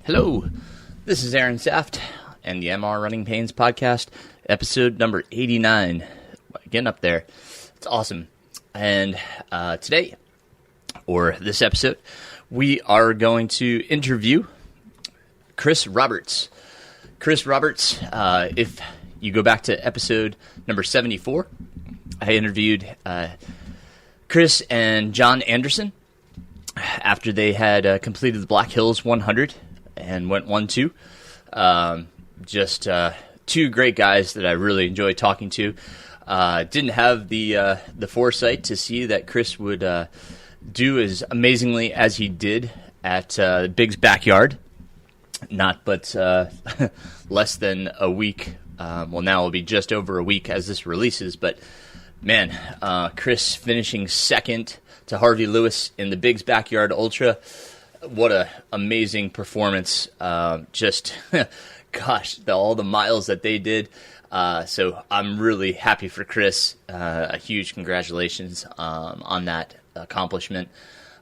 Hello, this is Aaron Saft and the MR Runningpains Podcast, episode number 89. Getting up there. It's awesome. And today, or this episode, we are going to interview Chris Roberts. Chris Roberts, if you go back to episode number 74, I interviewed Chris and John Anderson after they had completed the Black Hills 100 and went 1-2. Just two great guys that I really enjoyed talking to. Didn't have the foresight to see that Chris would do as amazingly as he did at Big's backyard. Not but less than a week. Well, now it'll be just over a week as this releases. But man, Chris finishing second to Harvey Lewis in the Big's Backyard Ultra. What a amazing performance. Just, gosh, all the miles that they did. So I'm really happy for Chris. A huge congratulations on that accomplishment.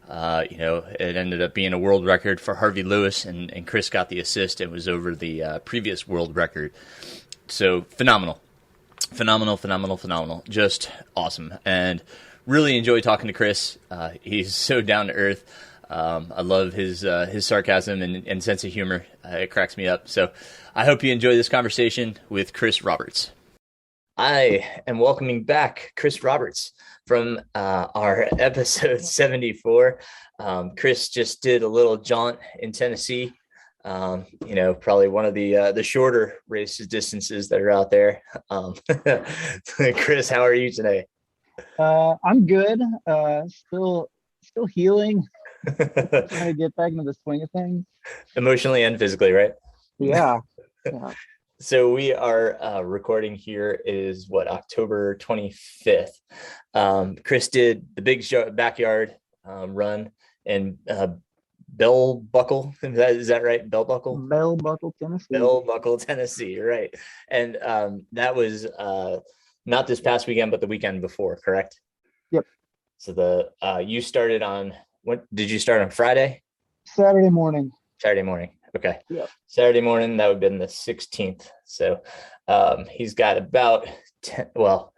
It ended up being a world record for Harvey Lewis, and Chris got the assist. It was over the previous world record. So phenomenal. Just awesome. And really enjoy talking to Chris. He's so down to earth. I love his sarcasm and sense of humor. It cracks me up. So I hope you enjoy this conversation with Chris Roberts. I am welcoming back Chris Roberts from our episode 74. Chris just did a little jaunt in Tennessee. Probably one of the shorter races distances that are out there. Chris, how are you today? I'm good. Still healing. Trying to get back into the swing of things. Emotionally and physically, right? Yeah. So we are recording here is October 25th. Chris did the Big Backyard run in Bell Buckle. Is that right? Bell Buckle, Tennessee. Bell Buckle, Tennessee, right? And that was not this past weekend, but the weekend before, correct? Yep. So you started on, what did you start on Friday? Saturday morning. Okay. Yep. Saturday morning, that would have been the 16th. So he's got about 10,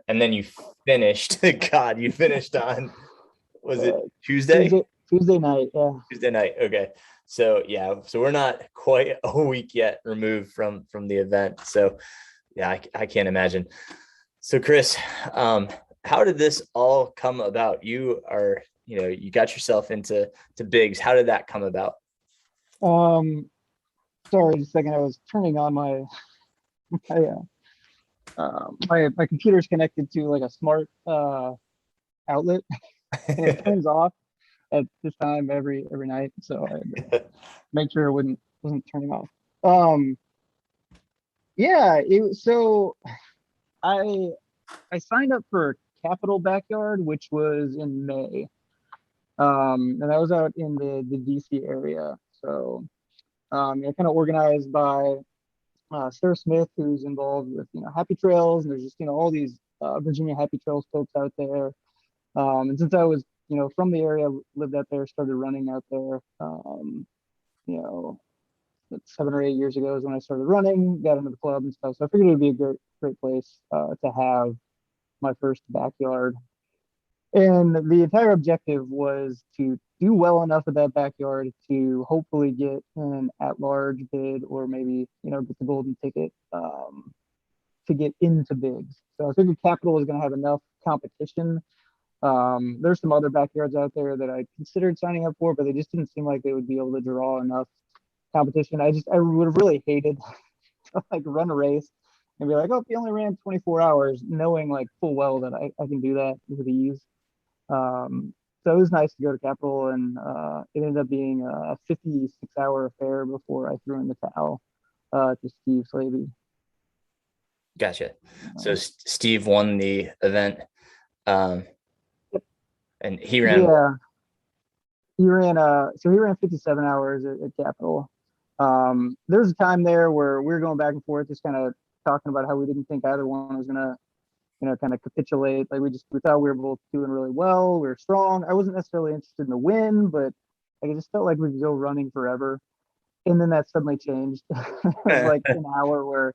and then you finished. God, you finished on, was it Tuesday? Tuesday night, yeah. Tuesday night, okay. So we're not quite a week yet removed from the event. So yeah, I can't imagine. So Chris, how did this all come about? You are, you got yourself into Bigs. How did that come about? Sorry, just a second. I was turning on my computer's connected to like a smart outlet, and it turns off at this time every night. So I had to make sure it wasn't turning off. So I signed up for Capital Backyard, which was in May. And that was out in the DC area. So kind of organized by Sarah Smith, who's involved with Happy Trails, and there's just all these Virginia Happy Trails folks out there. And since I was from the area, lived out there, started running out there, 7 or 8 years ago is when I started running, got into the club and stuff. So I figured it would be a great place to have my first backyard. And the entire objective was to do well enough at that backyard to hopefully get an at-large bid, or maybe get the golden ticket to get into Bigs. So I figured Capital was going to have enough competition. There's some other backyards out there that I considered signing up for, but they just didn't seem like they would be able to draw enough competition. I would have really hated to run a race and be like, oh, he only ran 24 hours, knowing full well that I can do that with ease. So it was nice to go to Capital, and it ended up being a 56-hour affair before I threw in the towel to Steve Slavey. Gotcha. So Steve won the event, and he ran. Yeah, he ran. So he ran 57 hours at Capital. There's a time there where we were going back and forth, just kind of talking about how we didn't think either one was gonna kind of capitulate. We thought we were both doing really well. We were strong. I wasn't necessarily interested in the win, but I just felt like we could go running forever. And then that suddenly changed. It was like an hour where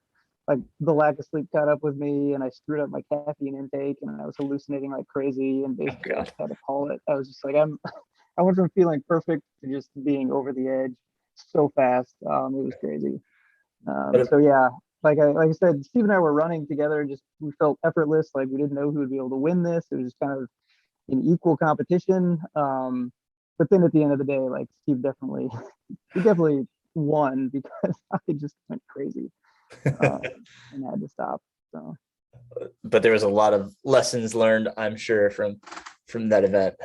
like the lack of sleep caught up with me, and I screwed up my caffeine intake, and I was hallucinating like crazy, and Oh basically I God. just had to call it. I was just like, I went from feeling perfect to just being over the edge so fast. It was crazy. But So yeah, like I said, Steve and I were running together. Just we felt effortless. Like we didn't know who would be able to win this. It was just kind of an equal competition. But then at the end of the day, like Steve definitely, he definitely won because I just went crazy and had to stop. So but there was a lot of lessons learned, I'm sure, from that event.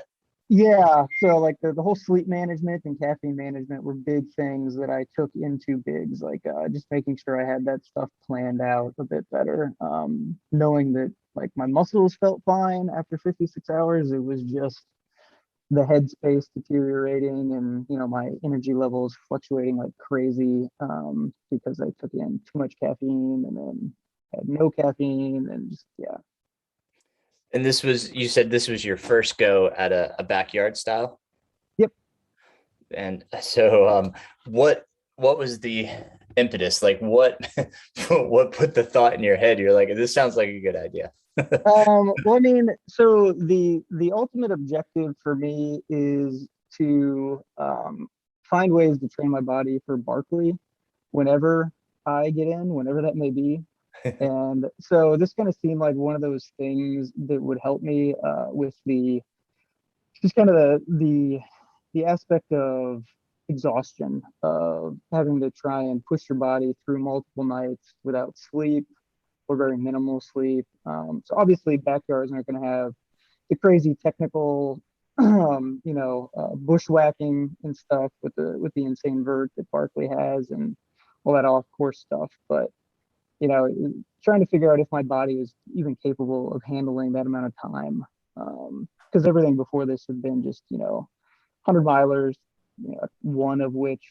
yeah, so like the whole sleep management and caffeine management were big things that I took into bigs, like just making sure I had that stuff planned out a bit better. Knowing that like my muscles felt fine after 56 hours, it was just the headspace deteriorating and my energy levels fluctuating like crazy because I took in too much caffeine and then had no caffeine and just yeah. And this was, you said this was your first go at a backyard style. Yep. And so, what was the impetus? Like, what what put the thought in your head? You're like, this sounds like a good idea. Well, I mean, so the ultimate objective for me is to find ways to train my body for Barkley whenever I get in, whenever that may be. And so this kind of seemed like one of those things that would help me with the just kind of the aspect of exhaustion of having to try and push your body through multiple nights without sleep or very minimal sleep. So obviously backyards aren't going to have the crazy technical bushwhacking and stuff with the insane vert that Barkley has and all that off course stuff. But you know, trying to figure out if my body is even capable of handling that amount of time. Because everything before this had been just 100 milers, one of which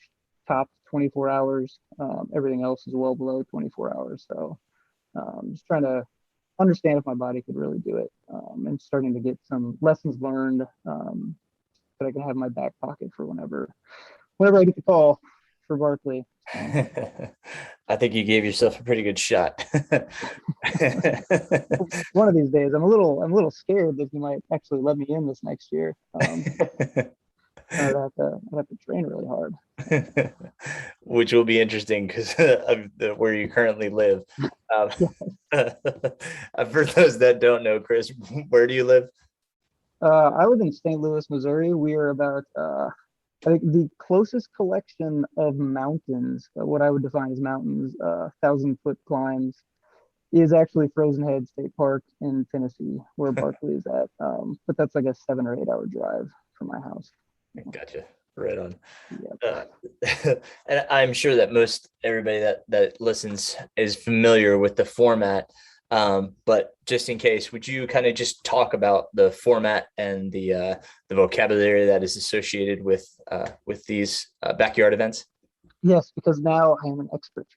topped 24 hours. Everything else is well below 24 hours. So just trying to understand if my body could really do it, and starting to get some lessons learned that I can have in my back pocket for whenever I get the call for Barkley. I think you gave yourself a pretty good shot. One of these days, I'm a little scared that he might actually let me in this next year. I'd have to train really hard. Which will be interesting because of where you currently live. Um, Yeah. for those that don't know, Chris, where do you live? I live in St. Louis, Missouri. We are about, I think, the closest collection of mountains, what I would define as mountains, 1,000-foot climbs, is actually Frozen Head State Park in Tennessee, where Barkley is at. But that's like a 7 or 8 hour drive from my house. Gotcha. Right on. Yeah. And I'm sure that most everybody that listens is familiar with the format. But just in case, would you kind of just talk about the format and the vocabulary that is associated with these backyard events? Yes, because now I am an expert.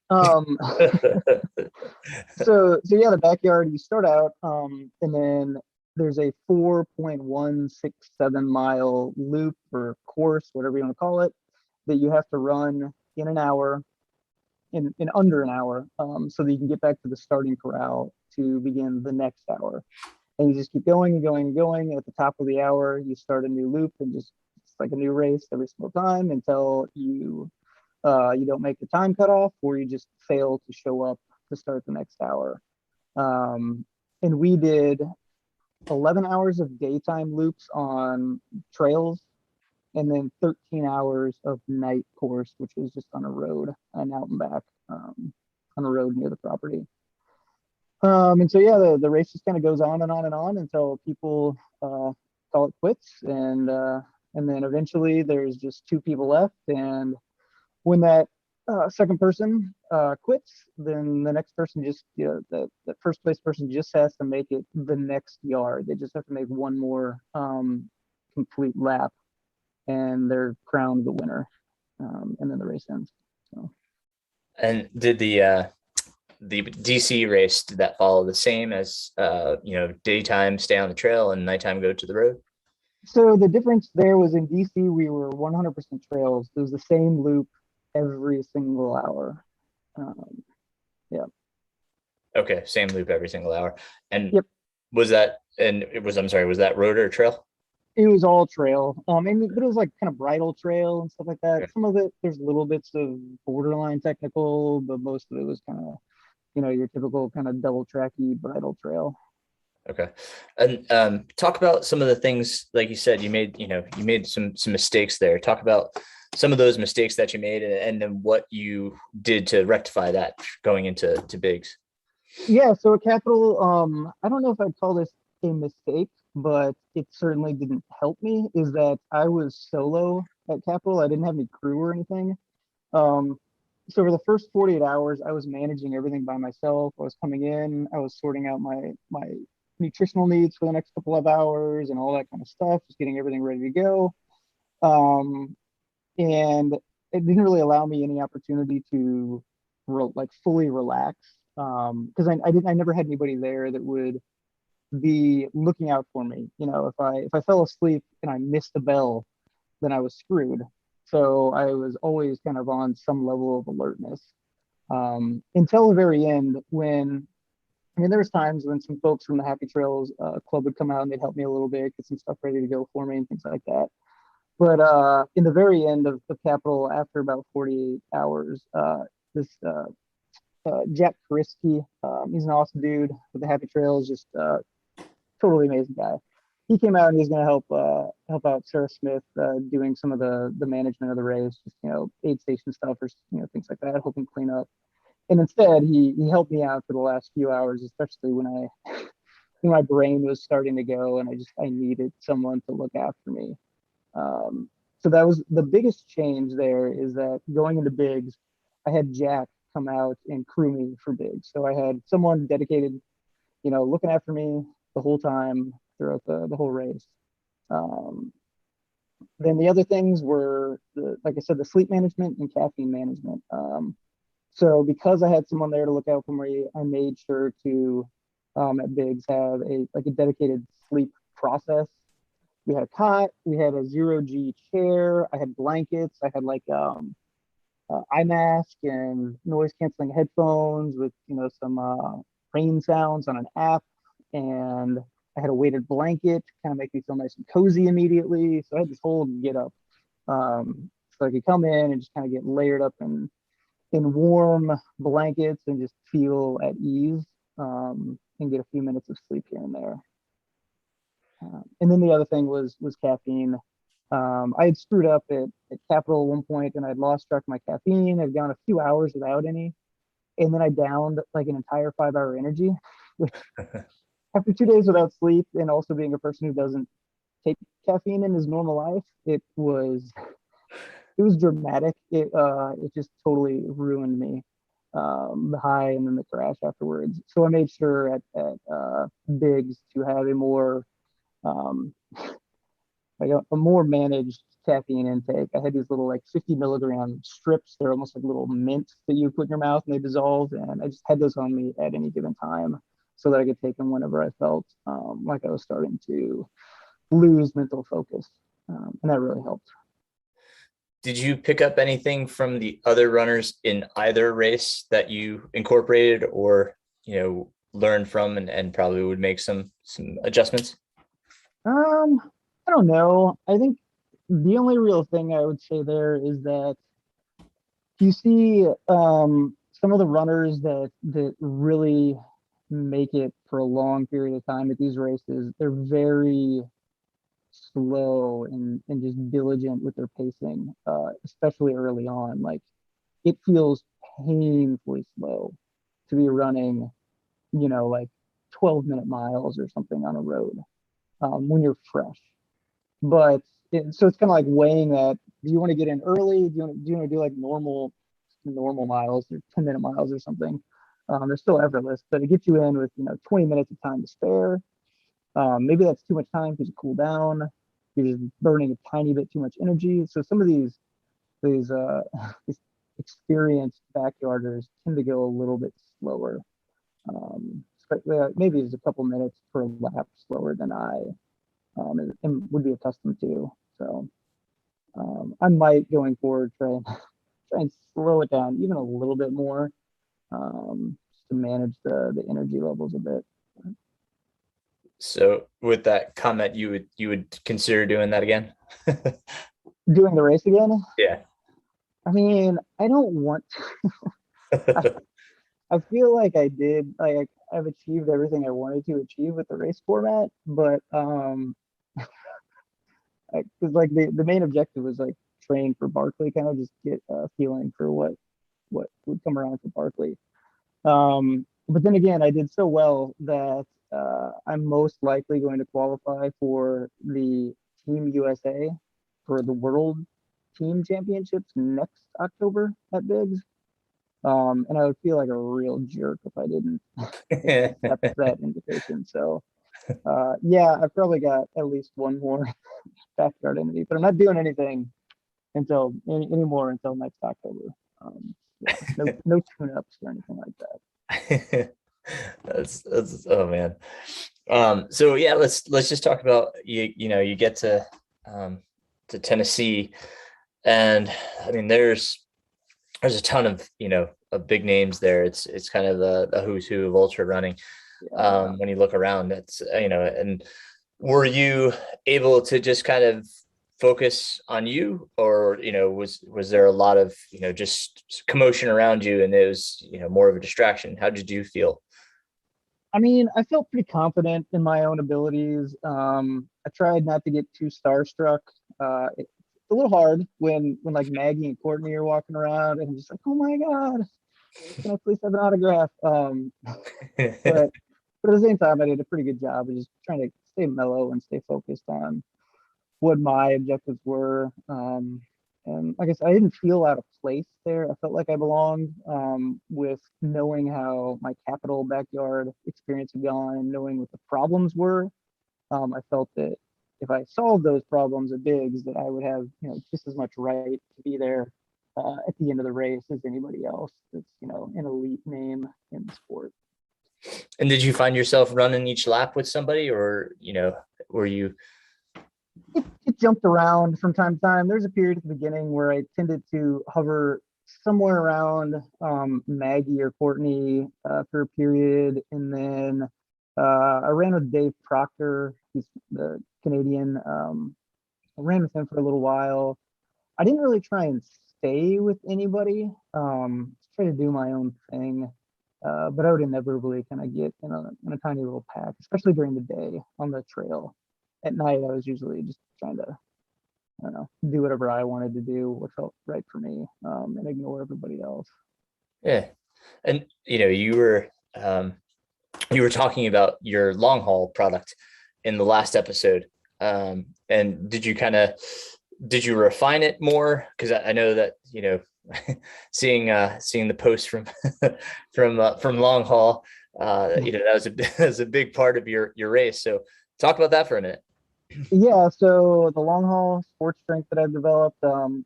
So yeah, the backyard, you start out, and then there's a 4.167 mile loop or course, whatever you want to call it, that you have to run in an hour, in under an hour, so that you can get back to the starting corral to begin the next hour. And you just keep going and going and going. At the top of the hour, you start a new loop and just it's like a new race every single time until you don't make the time cutoff or you just fail to show up to start the next hour. And we did 11 hours of daytime loops on trails and then 13 hours of night course, which was just on a road and out and back, on a road near the property. And so, yeah, the race just kind of goes on and on and on until people call it quits. And then eventually there's just two people left. And when that second person quits, then the next person just, the first place person just has to make it the next yard. They just have to make one more complete lap and they're crowned the winner. And then the race ends. So. And did the DC race, did that follow the same as daytime stay on the trail and nighttime go to the road? So the difference there was in DC we were 100% trails. It was the same loop every single hour. Yeah. Okay, same loop every single hour. And Yep. I'm sorry, was that road or trail? It was all trail. But it was like kind of bridle trail and stuff like that. Okay. Some of it, there's little bits of borderline technical, but most of it was kind of, your typical kind of double tracky bridle trail. Okay. And talk about some of the things, like you said, you made some mistakes there. Talk about some of those mistakes that you made, and then what you did to rectify that going into bigs. Yeah, so at Capital, I don't know if I'd call this a mistake, but it certainly didn't help me, is that I was solo at Capital. I didn't have any crew or anything. Um, so for the first 48 hours, I was managing everything by myself. I was coming in, I was sorting out my nutritional needs for the next couple of hours and all that kind of stuff, just getting everything ready to go. Um, and it didn't really allow me any opportunity to like fully relax, because I never had anybody there that would be looking out for me. If I fell asleep and I missed the bell, then I was screwed. So I was always kind of on some level of alertness, until the very end, when there was times when some folks from the Happy Trails club would come out and they'd help me a little bit, get some stuff ready to go for me and things like that. But in the very end of Capital, after about 48 hours, this Jack Karisky, he's an awesome dude with the Happy Trails, just totally amazing guy. He came out and he's going to help out Sarah Smith, doing some of the management of the race, just aid station stuff or things like that, helping clean up. And instead, he helped me out for the last few hours, especially when my brain was starting to go and I needed someone to look after me. So that was the biggest change there, is that going into bigs, I had Jack come out and crew me for bigs. So I had someone dedicated, looking after me the whole time throughout the whole race. Um, then the other things were, like I said, the sleep management and caffeine management. So because I had someone there to look out for me, I made sure to, at Biggs, have a dedicated sleep process. We had a cot, we had a 0G chair, I had blankets, I had like eye mask and noise canceling headphones with some rain sounds on an app, and I had a weighted blanket to kind of make me feel nice and cozy immediately. So I had this whole get up, so I could come in and just kind of get layered up in warm blankets and just feel at ease, and get a few minutes of sleep here and there. And then the other thing was caffeine. I had screwed up at Capital at one point and I'd lost track of my caffeine. I'd gone a few hours without any. And then I downed like an entire 5-hour energy, which after 2 days without sleep and also being a person who doesn't take caffeine in his normal life, it was dramatic. It just totally ruined me. The high and then the crash afterwards. So I made sure at Biggs to have a more like a more managed caffeine intake. I had these little like 50 milligram strips. They're almost like little mints that you put in your mouth and they dissolve. And I just had those on me at any given time so that I could take them whenever I felt like I was starting to lose mental focus. And that really helped. Did you pick up anything from the other runners in either race that you incorporated or, learned from and probably would make some adjustments? I don't know. I think the only real thing I would say there is that you see some of the runners that really make it for a long period of time at these races, they're very slow and just diligent with their pacing, especially early on. Like it feels painfully slow to be running, like 12-minute miles or something on a road, when you're fresh. But so it's kind of like weighing that. Do you want to get in early? Do you want to do like normal miles or 10-minute miles or something? They're still effortless, but it gets you in with 20 minutes of time to spare. Maybe that's too much time because you cool down. You're just burning a tiny bit too much energy. So some of these these experienced backyarders tend to go a little bit slower. But maybe it's a couple minutes per lap slower than I and would be accustomed to. So I might going forward try try and slow it down even a little bit more, just to manage the energy levels a bit. So with that comment, you would consider doing that again? Doing the race again? Yeah. I mean, I don't want to. I feel like I did, like I've achieved everything I wanted to achieve with the race format, but because like the main objective was like train for Barkley, kind of just get a feeling for what would come around for Barkley. But then again, I did so well that I'm most likely going to qualify for the Team USA for the World Team Championships next October at Biggs. And I would feel like a real jerk if I didn't accept that invitation. So, yeah, I've probably got at least one more backyard entity, but I'm not doing anything until anymore until next October. Yeah, no tune-ups or anything like that. That's oh man. So yeah, let's just talk about you get to Tennessee, and I mean there's a ton of of big names there. It's kind of the who's who of ultra running. When you look around, it's and were you able to just kind of focus on you, or was there a lot of just commotion around you and it was more of a distraction? How did you feel? I mean, I felt pretty confident in my own abilities. I tried not to get too starstruck. It's a little hard when like Maggie and Courtney are walking around and I'm just like, oh my God, can I please have an autograph? But at the same time, I did a pretty good job of just trying to stay mellow and stay focused on what my objectives were. And like I said, I didn't feel out of place there. I felt like I belonged, with knowing how my capital backyard experience had gone and knowing what the problems were. I felt that if I solved those problems at Biggs, that I would have just as much right to be there at the end of the race as anybody else that's an elite name in the sport. And did you find yourself running each lap with somebody, or were you? It jumped around from time to time. There's a period at the beginning where I tended to hover somewhere around Maggie or Courtney for a period, and then I ran with Dave Proctor, he's the Canadian. I ran with him for a little while. I didn't really try and stay with anybody. Just try to do my own thing. But I would inevitably kind of get in a tiny little pack, especially during the day on the trail. At night, I was usually just trying to, I don't know, do whatever I wanted to do, what felt right for me, and ignore everybody else. Yeah. And you were talking about your long haul product in the last episode. And did you refine it more? Because I know that seeing the post from from long haul, that was a big part of your race. So talk about that for a minute. Yeah, so the long haul sports drink that I've developed,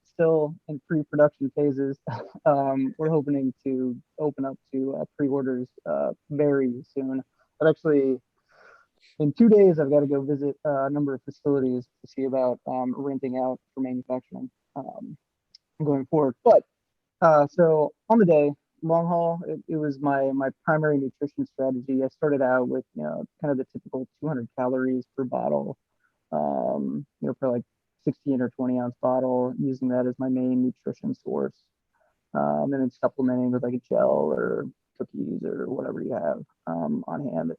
still in pre-production phases. We're hoping to open up to pre-orders very soon. But actually, in 2 days, I've got to go visit a number of facilities to see about renting out for manufacturing going forward. But so on the day, long haul, it was my primary nutrition strategy. I started out with kind of the typical 200 calories per bottle, for like 16 or 20 ounce bottle, using that as my main nutrition source, and then supplementing with like a gel or cookies or whatever you have on hand. That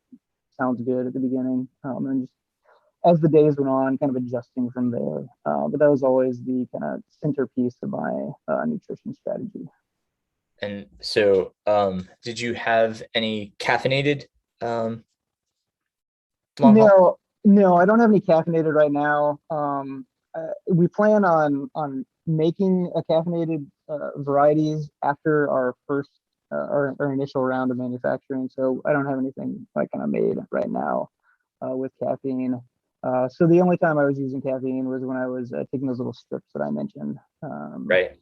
sounds good at the beginning, and just as the days went on, kind of adjusting from there. But that was always the kind of centerpiece of my nutrition strategy. And so, did you have any caffeinated long haul? No, I don't have any caffeinated right now. We plan on making a caffeinated varieties after our first our initial round of manufacturing. So I don't have anything like kind of made right now with caffeine. So the only time I was using caffeine was when I was taking those little strips that I mentioned. Right.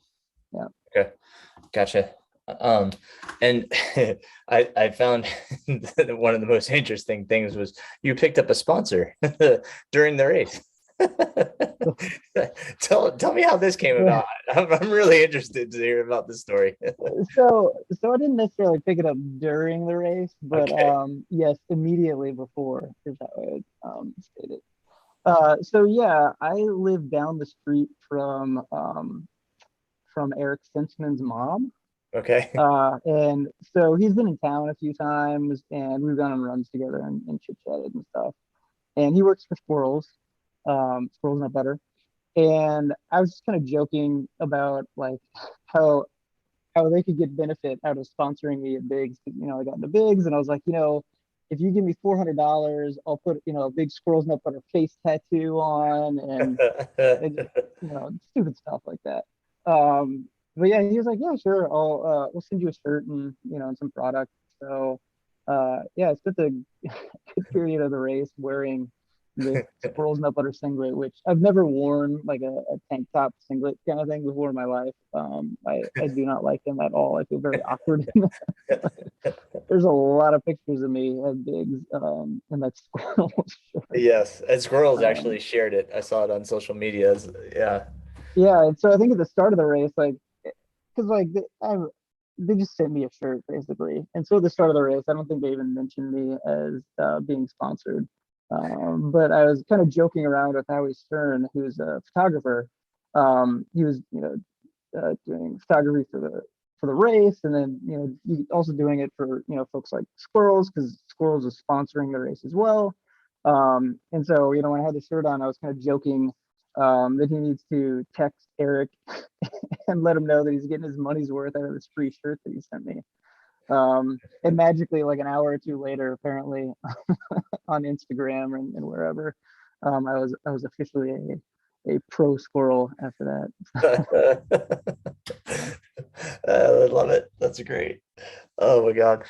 Yeah. Okay. Gotcha. And I found that one of the most interesting things was you picked up a sponsor during the race. Tell me how this came about. I'm really interested to hear about this story. So I didn't necessarily pick it up during the race, but Okay. yes, immediately before is how I would state it. So yeah, I live down the street from Eric Sinsman's mom. Okay. And so he's been in town a few times, and we've gone on runs together and chit chatted and stuff. And he works for Squirrels, Squirrels Not Better. And I was just kind of joking about like how how they could get benefit out of sponsoring me at Bigs. You know, I got into Bigs, and I was like, if you give me $400, I'll put a big Squirrels Nut Butter face tattoo on, and stupid stuff like that. But yeah, he was like, yeah, sure, we'll send you a shirt and some product. So yeah, I spent the good period of the race wearing this Squirrels Nut Butter singlet, which I've never worn like a tank top singlet kind of thing before in my life. I do not like them at all. I feel very awkward. There's a lot of pictures of me at Bigs in that Squirrels shirt. Yes, and Squirrels Um, actually shared it. I saw it on social media. Yeah. yeah, and so I think at the start of the race, like, because like they just sent me a shirt basically, and so at the start of the race, I don't think they even mentioned me as being sponsored. But I was kind of joking around with Howie Stern, who's a photographer. He was, doing photography for the race, and then also doing it for folks like Squirrels, because Squirrels is sponsoring the race as well. And so when I had the shirt on, I was kind of joking that he needs to text Eric and let him know that he's getting his money's worth out of this free shirt that he sent me. And magically, like an hour or two later, apparently on Instagram and wherever, I was officially a pro squirrel after that. I love it. That's great. Oh my God.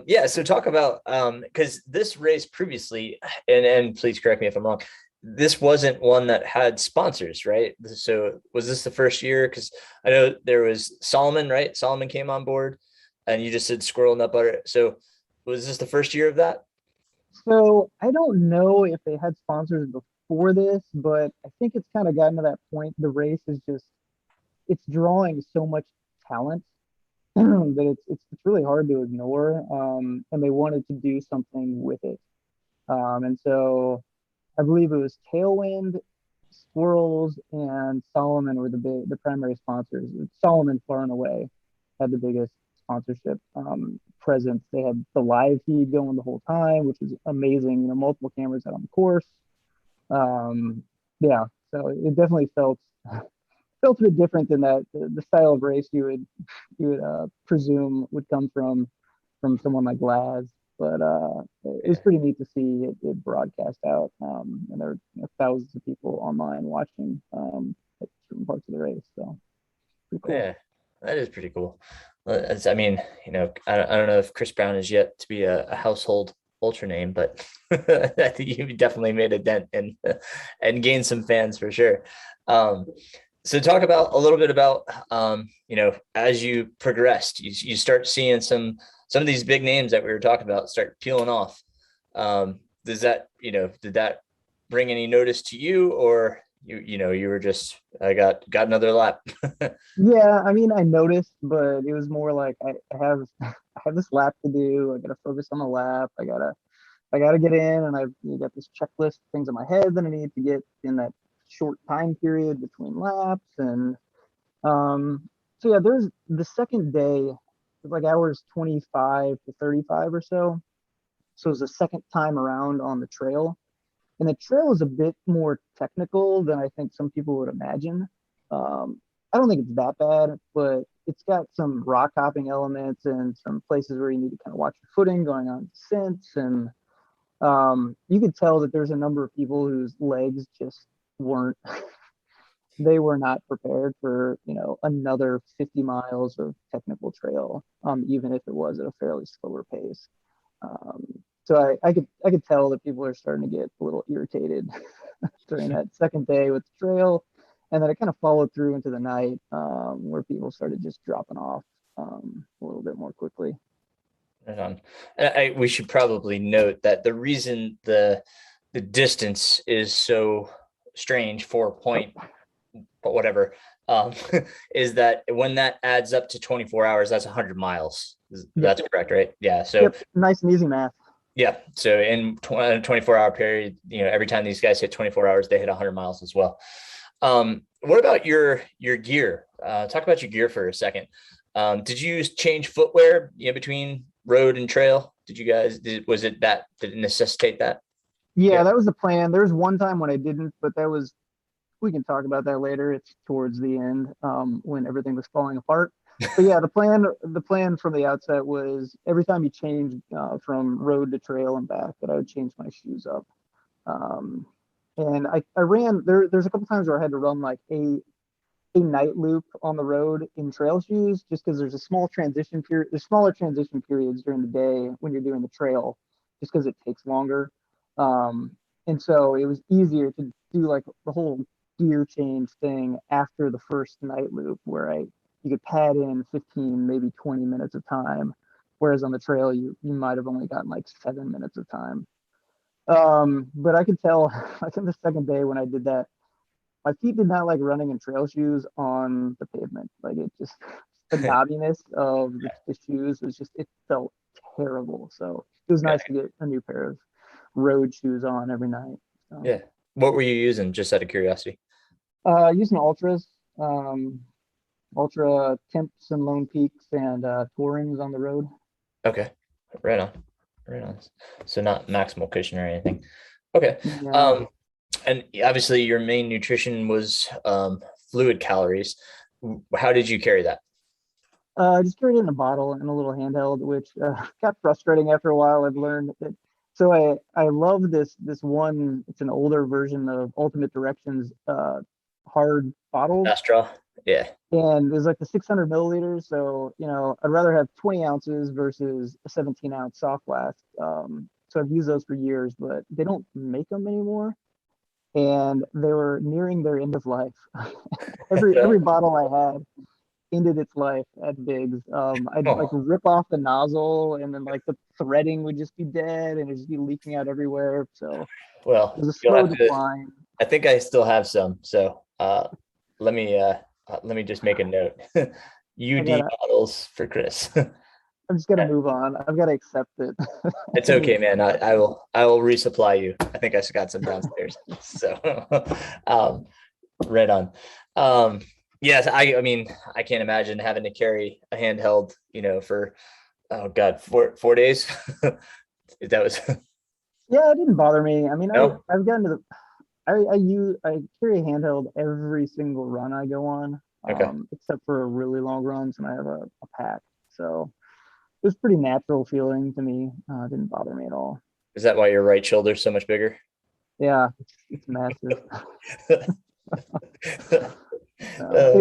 Yeah. So talk about, because this race previously, and please correct me if I'm wrong, this wasn't one that had sponsors, right? So was this the first year? Because I know there was Solomon, right? Solomon came on board, and you just said Squirrel Nut Butter. So was this the first year of that? So I don't know if they had sponsors before this, but I think it's kind of gotten to that point. The race is just it's drawing so much talent that it's really hard to ignore. And they wanted to do something with it. And so I believe it was Tailwind, Squirrels, and Solomon were the primary sponsors. Solomon far and away had the biggest sponsorship presence. They had the live feed going the whole time, which is amazing. Multiple cameras out on the course. Yeah, so it definitely felt a bit different than that. The style of race you would presume would come from someone like Laz, but it was pretty neat to see it broadcast out, and there were thousands of people online watching at certain parts of the race. So pretty cool. Yeah, that is pretty cool. I mean, I don't know if Chris Brown is yet to be a household ultra name, but I think you definitely made a dent and gained some fans for sure. So talk about a little bit about as you progressed, you start seeing some of these big names that we were talking about start peeling off. Does that did that bring any notice to you, or you were just I got another lap? Yeah, I mean, I noticed, but it was more like I have I have this lap to do. I gotta focus on the lap. I gotta get in, and I've got this checklist of things in my head that I need to get in that short time period between laps. And so yeah, there's the second day, like hours 25 to 35 or so. So it was the second time around on the trail. And the trail is a bit more technical than I think some people would imagine. I don't think it's that bad, but it's got some rock hopping elements and some places where you need to kind of watch your footing going on descents. And you could tell that there's a number of people whose legs just weren't, they were not prepared for, another 50 miles of technical trail, even if it was at a fairly slower pace. Um, so I could tell that people are starting to get a little irritated during that second day with the trail, and then it kind of followed through into the night, where people started just dropping off a little bit more quickly. Right on. We should probably note that the reason the distance is so strange for point, but whatever, is that when that adds up to 24 hours, that's 100 miles. That's correct, right? Yeah. So yep, nice and easy math. yeah. So in a 24-hour period, every time these guys hit 24 hours, they hit 100 miles as well. What about your gear? Talk about your gear for a second. Did you change footwear between road and trail? Did it necessitate that? Yeah, that was the plan. There was one time when I didn't, but we can talk about that later. It's towards the end, when everything was falling apart. But yeah, the plan from the outset was every time you change from road to trail and back, that I would change my shoes up. And I ran there's a couple times where I had to run like a night loop on the road in trail shoes, just because there's smaller transition periods during the day when you're doing the trail, just because it takes longer. And so it was easier to do like the whole gear change thing after the first night loop, where you could pad in 15, maybe 20 minutes of time, whereas on the trail you might have only gotten like 7 minutes of time. But I could tell like in the second day when I did that, my feet did not like running in trail shoes on the pavement. Like it just, the knobbiness of the shoes it felt terrible. So it was nice to get a new pair of road shoes on every night. So. Yeah. What were you using, just out of curiosity? Using Ultras, Ultra Temps and Lone Peaks and Tourings on the road. Okay. Right on. So not maximal cushion or anything. Okay. Yeah. And obviously your main nutrition was fluid calories. How did you carry that? I just carried it in a bottle and a little handheld, which got frustrating after a while. I've learned that. So I love this one. It's an older version of Ultimate Directions hard bottles. Astral. Yeah. And there's like the 600 milliliters. So, I'd rather have 20 ounces versus a 17-ounce soft blast. So I've used those for years, but they don't make them anymore. And they were nearing their end of life. every bottle I had ended its life at Biggs. I'd like rip off the nozzle, and then like the threading would just be dead, and it'd just be leaking out everywhere. So well, it was a slow decline. I think I still have some. So let me just make a note. UD bottles for Chris. I'm just gonna move on. I've got to accept it. It's okay, man. I will resupply you. I think I got some downstairs. So right on. Yes, I mean, I can't imagine having to carry a handheld, for 4 days. That was yeah, it didn't bother me. I mean, no? I've gotten to I carry a handheld every single run I go on. Okay. Except for really long runs, and I have a pack. So it was pretty natural feeling to me. It didn't bother me at all. Is that why your right shoulder's so much bigger? Yeah, it's massive.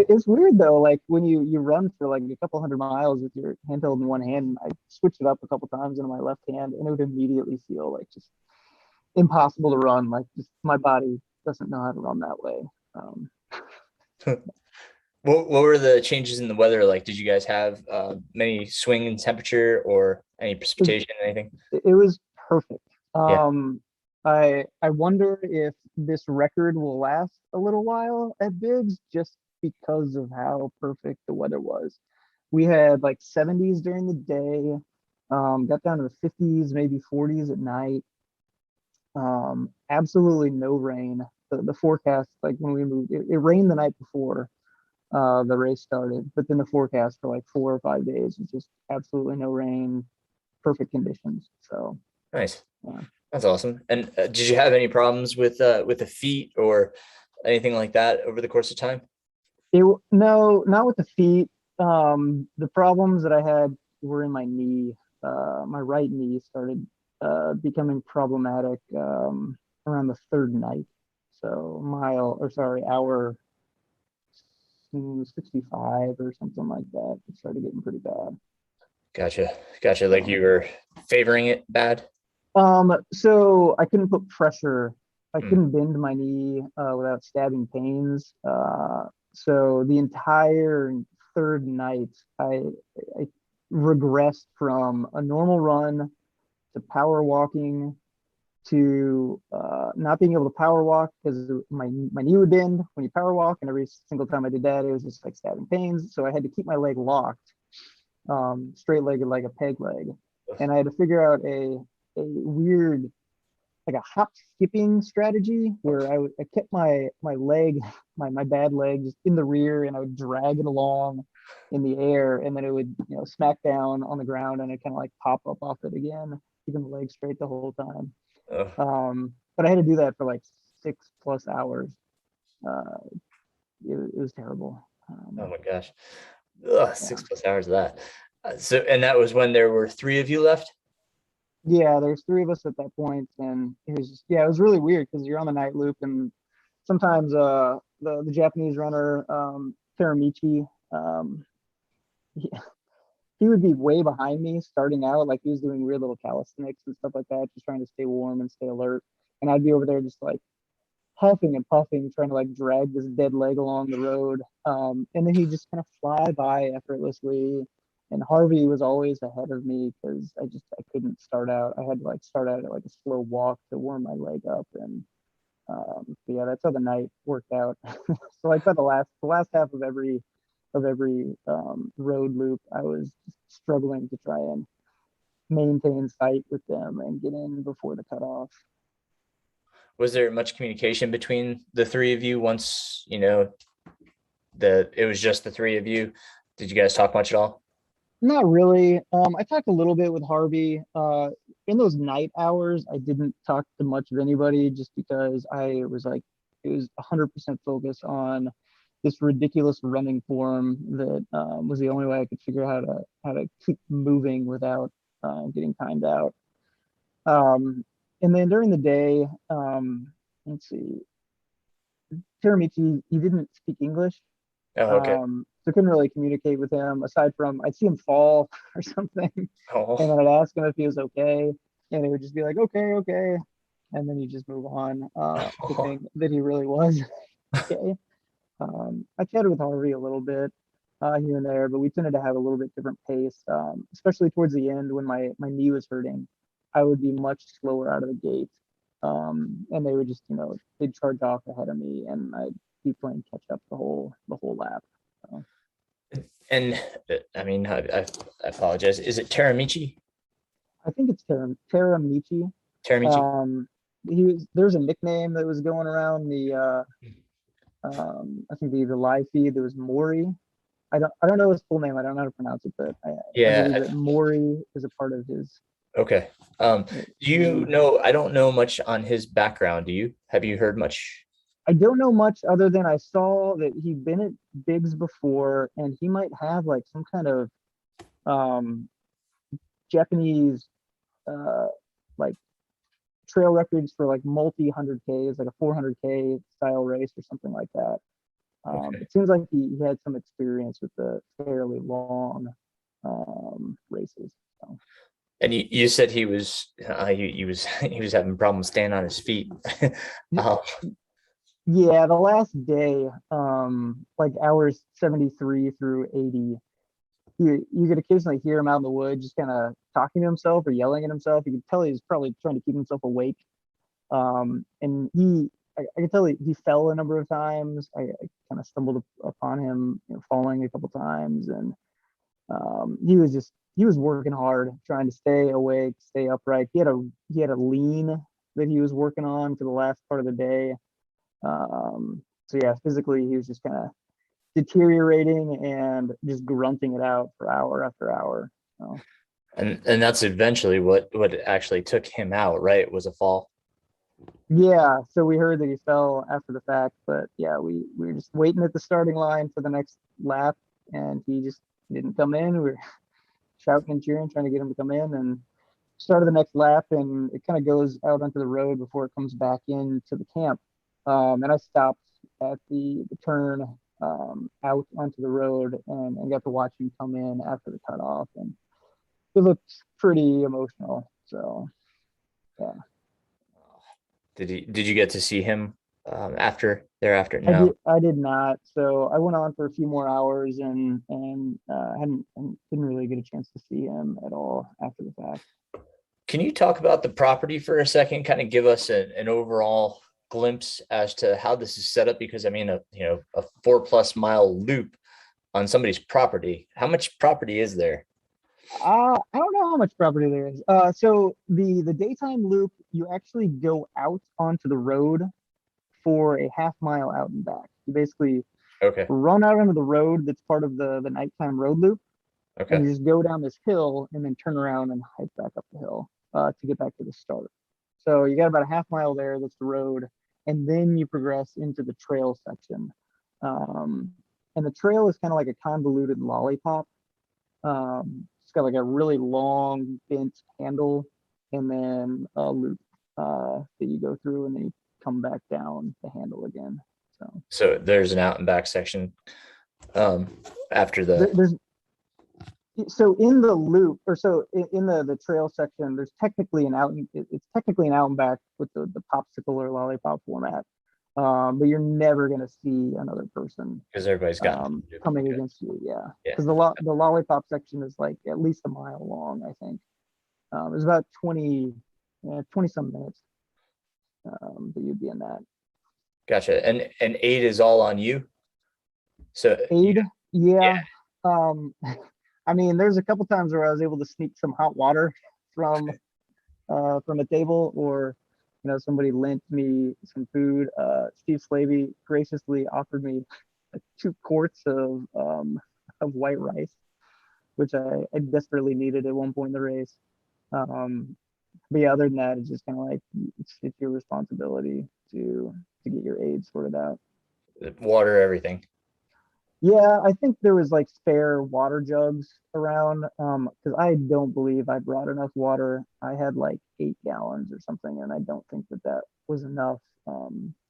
It's weird though, like when you run for like a couple hundred miles with your handheld in one hand. I switched it up a couple times into my left hand, and it would immediately feel like just impossible to run. Like just my body doesn't know how to run that way. What were the changes in the weather like? Did you guys have many swing in temperature or any precipitation, anything? It was perfect. Yeah. I wonder if this record will last a little while at Biggs, just because of how perfect the weather was. We had like 70s during the day, got down to the 50s, maybe 40s at night. Absolutely no rain. The forecast, like when we moved, it rained the night before the race started, but then the forecast for like 4 or 5 days was just absolutely no rain, perfect conditions. So nice. Yeah. That's awesome. And did you have any problems with the feet or anything like that over the course of time? No, not with the feet. The problems that I had were in my knee. My right knee started becoming problematic around the third night. So hour 65 or something like that. It started getting pretty bad. Gotcha. Like you were favoring it bad? So I couldn't put pressure. I couldn't bend my knee without stabbing pains. So the entire third night, I regressed from a normal run to power walking to not being able to power walk because my knee would bend when you power walk, and every single time I did that, it was just like stabbing pains. So I had to keep my leg locked, straight legged like a peg leg, and I had to figure out a weird like a hop skipping strategy where I kept my leg, my bad leg just in the rear, and I would drag it along in the air, and then it would smack down on the ground, and it kind of like pop up off it again, keeping the leg straight the whole time. But I had to do that for like 6+ hours. It was terrible. Oh my gosh. Ugh, 6+ hours of that. And that was when there were 3 of you left? Yeah, there's 3 of us at that point, and it was just, it was really weird because you're on the night loop, and sometimes the Japanese runner, Teramichi, he, he would be way behind me starting out, like he was doing weird little calisthenics and stuff like that, just trying to stay warm and stay alert, and I'd be over there just like huffing and puffing, trying to like drag this dead leg along the road, and then he just kind of fly by effortlessly. And Harvey was always ahead of me because I couldn't start out. I had to like start out at like a slow walk to warm my leg up, and that's how the night worked out. So like by the last half of every road loop, I was struggling to try and maintain sight with them and get in before the cutoff. Was there much communication between the 3 of you once it was just the 3 of you? Did you guys talk much at all? Not really. I talked a little bit with Harvey. In those night hours, I didn't talk to much of anybody just because it was 100% focused on this ridiculous running form that was the only way I could figure out how to keep moving without getting timed out. And then during the day, let's see, Teramichi, he didn't speak English. Oh, okay. So couldn't really communicate with him aside from I'd see him fall or something, and then I'd ask him if he was okay, and he would just be like, okay, and then you just move on, hoping that he really was okay. I chatted with Harvey a little bit here and there, but we tended to have a little bit different pace, especially towards the end when my knee was hurting. I would be much slower out of the gate, and they would just they'd charge off ahead of me, and I'd be playing catch up the whole lap. So. And I mean, I apologize. Is it Teramichi? I think it's Teramichi. Teramichi. There's a nickname that was going around the I think the live feed. There was Mori. I don't know his full name. I don't know how to pronounce it, but I believe that Mori is a part of his. Okay. I don't know much on his background. Have you heard much? I don't know much other than I saw that he'd been at Biggs before, and he might have like some kind of Japanese like trail records for like multi 100Ks, like a 400K style race or something like that. Okay. It seems like he had some experience with the fairly long races. So. And you said he was having problems staying on his feet. Yeah, the last day, like hours 73 through 80, you could occasionally hear him out in the woods just kind of talking to himself or yelling at himself. You could tell he's probably trying to keep himself awake. And I could tell he fell a number of times. I kind of stumbled upon him falling a couple times, and he was working hard trying to stay awake, stay upright. He had a lean that he was working on for the last part of the day. So yeah, physically he was just kind of deteriorating and just grunting it out for hour after hour. So. And that's eventually what actually took him out, right? Was a fall. Yeah, so we heard that he fell after the fact, but yeah, we were just waiting at the starting line for the next lap, and he just didn't come in. We were shouting and cheering, trying to get him to come in, and started the next lap, and it kind of goes out onto the road before it comes back into the camp. And I stopped at the turn out onto the road and got to watch him come in after the cutoff, and it looked pretty emotional. So, yeah. Did you get to see him thereafter? No, I did not. So I went on for a few more hours and didn't really get a chance to see him at all after the fact. Can you talk about the property for a second? Kind of give us an overall glimpse as to how this is set up? Because I mean, a 4+ mile loop on somebody's property. How much property is there? I don't know how much property there is. So the daytime loop, you actually go out onto the road for a half mile out and back. You basically Okay. run out onto the road that's part of the nighttime road loop, and Okay. you just go down this hill and then turn around and hike back up the hill to get back to the start. So you got about a half mile there. That's the road, and then you progress into the trail section. Um, and the trail is kind of like a convoluted lollipop. It's got like a really long bent handle, and then a loop that you go through, and then you come back down the handle again. So So there's an out and back section um after the there's so in the loop, or so in the trail section, there's technically an out it's technically an out and back with the popsicle or lollipop format, but you're never going to see another person because everybody's got coming okay. against you. Yeah, Yeah. because the lollipop section is like at least a mile long, I think. It's about 20 some minutes that you'd be in that. Gotcha. And aid is all on you. So Aid, yeah. yeah. Um, I mean, there's a couple times where I was able to sneak some hot water from a table, or somebody lent me some food. Steve Slavey graciously offered me 2 quarts of white rice, which I desperately needed at one point in the race. But yeah, other than that, it's just kind of like it's your responsibility to get your aid sorted out. Water, everything. Yeah, I think there was like spare water jugs around because I don't believe I brought enough water. I had like 8 gallons or something, and I don't think that was enough.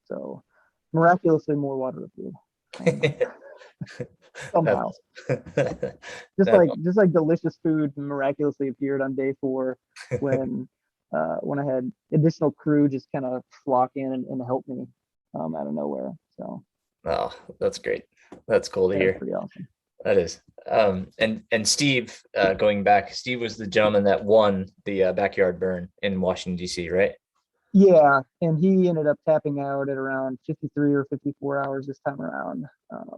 So miraculously more water appeared somehow. That's Just like delicious food miraculously appeared on day 4 when I had additional crew just kind of flock in and help me out of nowhere. So oh, that's great. That's cool to that was hear. pretty awesome. That is. And Steve, going back, Steve was the gentleman that won the backyard burn in Washington, D.C., right? Yeah, and he ended up tapping out at around 53 or 54 hours this time around.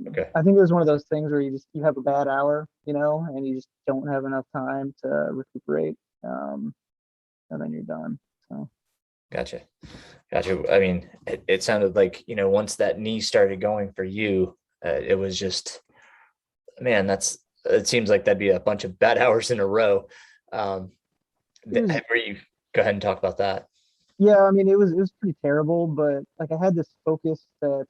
Okay. I think it was one of those things where you have a bad hour, and you just don't have enough time to recuperate, and then you're done. So Gotcha. Gotcha. I mean, it sounded like, once that knee started going for you, it was just, man, it seems like that'd be a bunch of bad hours in a row. Um, it was, where you go ahead and talk about that. yeah, I mean, it was pretty terrible, but like I had this focus that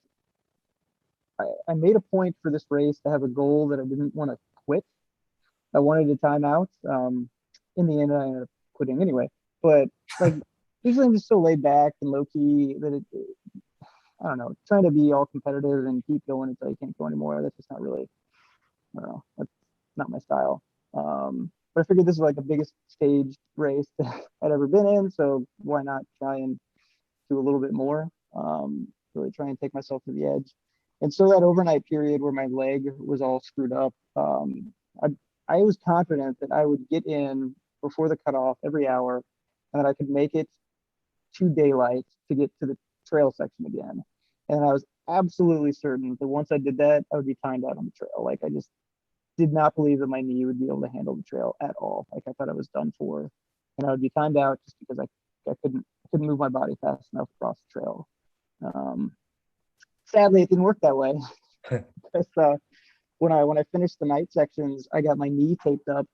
I made a point for this race to have a goal that I didn't want to quit. I wanted a timeout. In the end, I ended up quitting anyway. But like usually I'm just so laid back and low key that I don't know, trying to be all competitive and keep going until you can't go anymore. That's just not really, I don't know, that's not my style. But I figured this was like the biggest stage race that I'd ever been in, so why not try and do a little bit more? Really try and take myself to the edge. And so that overnight period where my leg was all screwed up, I, I was confident that I would get in before the cutoff every hour, and that I could make it to daylight to get to the trail section again. And I was absolutely certain that once I did that, I would be timed out on the trail. Like I just did not believe that my knee would be able to handle the trail at all. Like I thought I was done for, and I would be timed out just because I couldn't move my body fast enough across the trail. Um, Sadly, it didn't work that way. because, when I finished the night sections, I got my knee taped up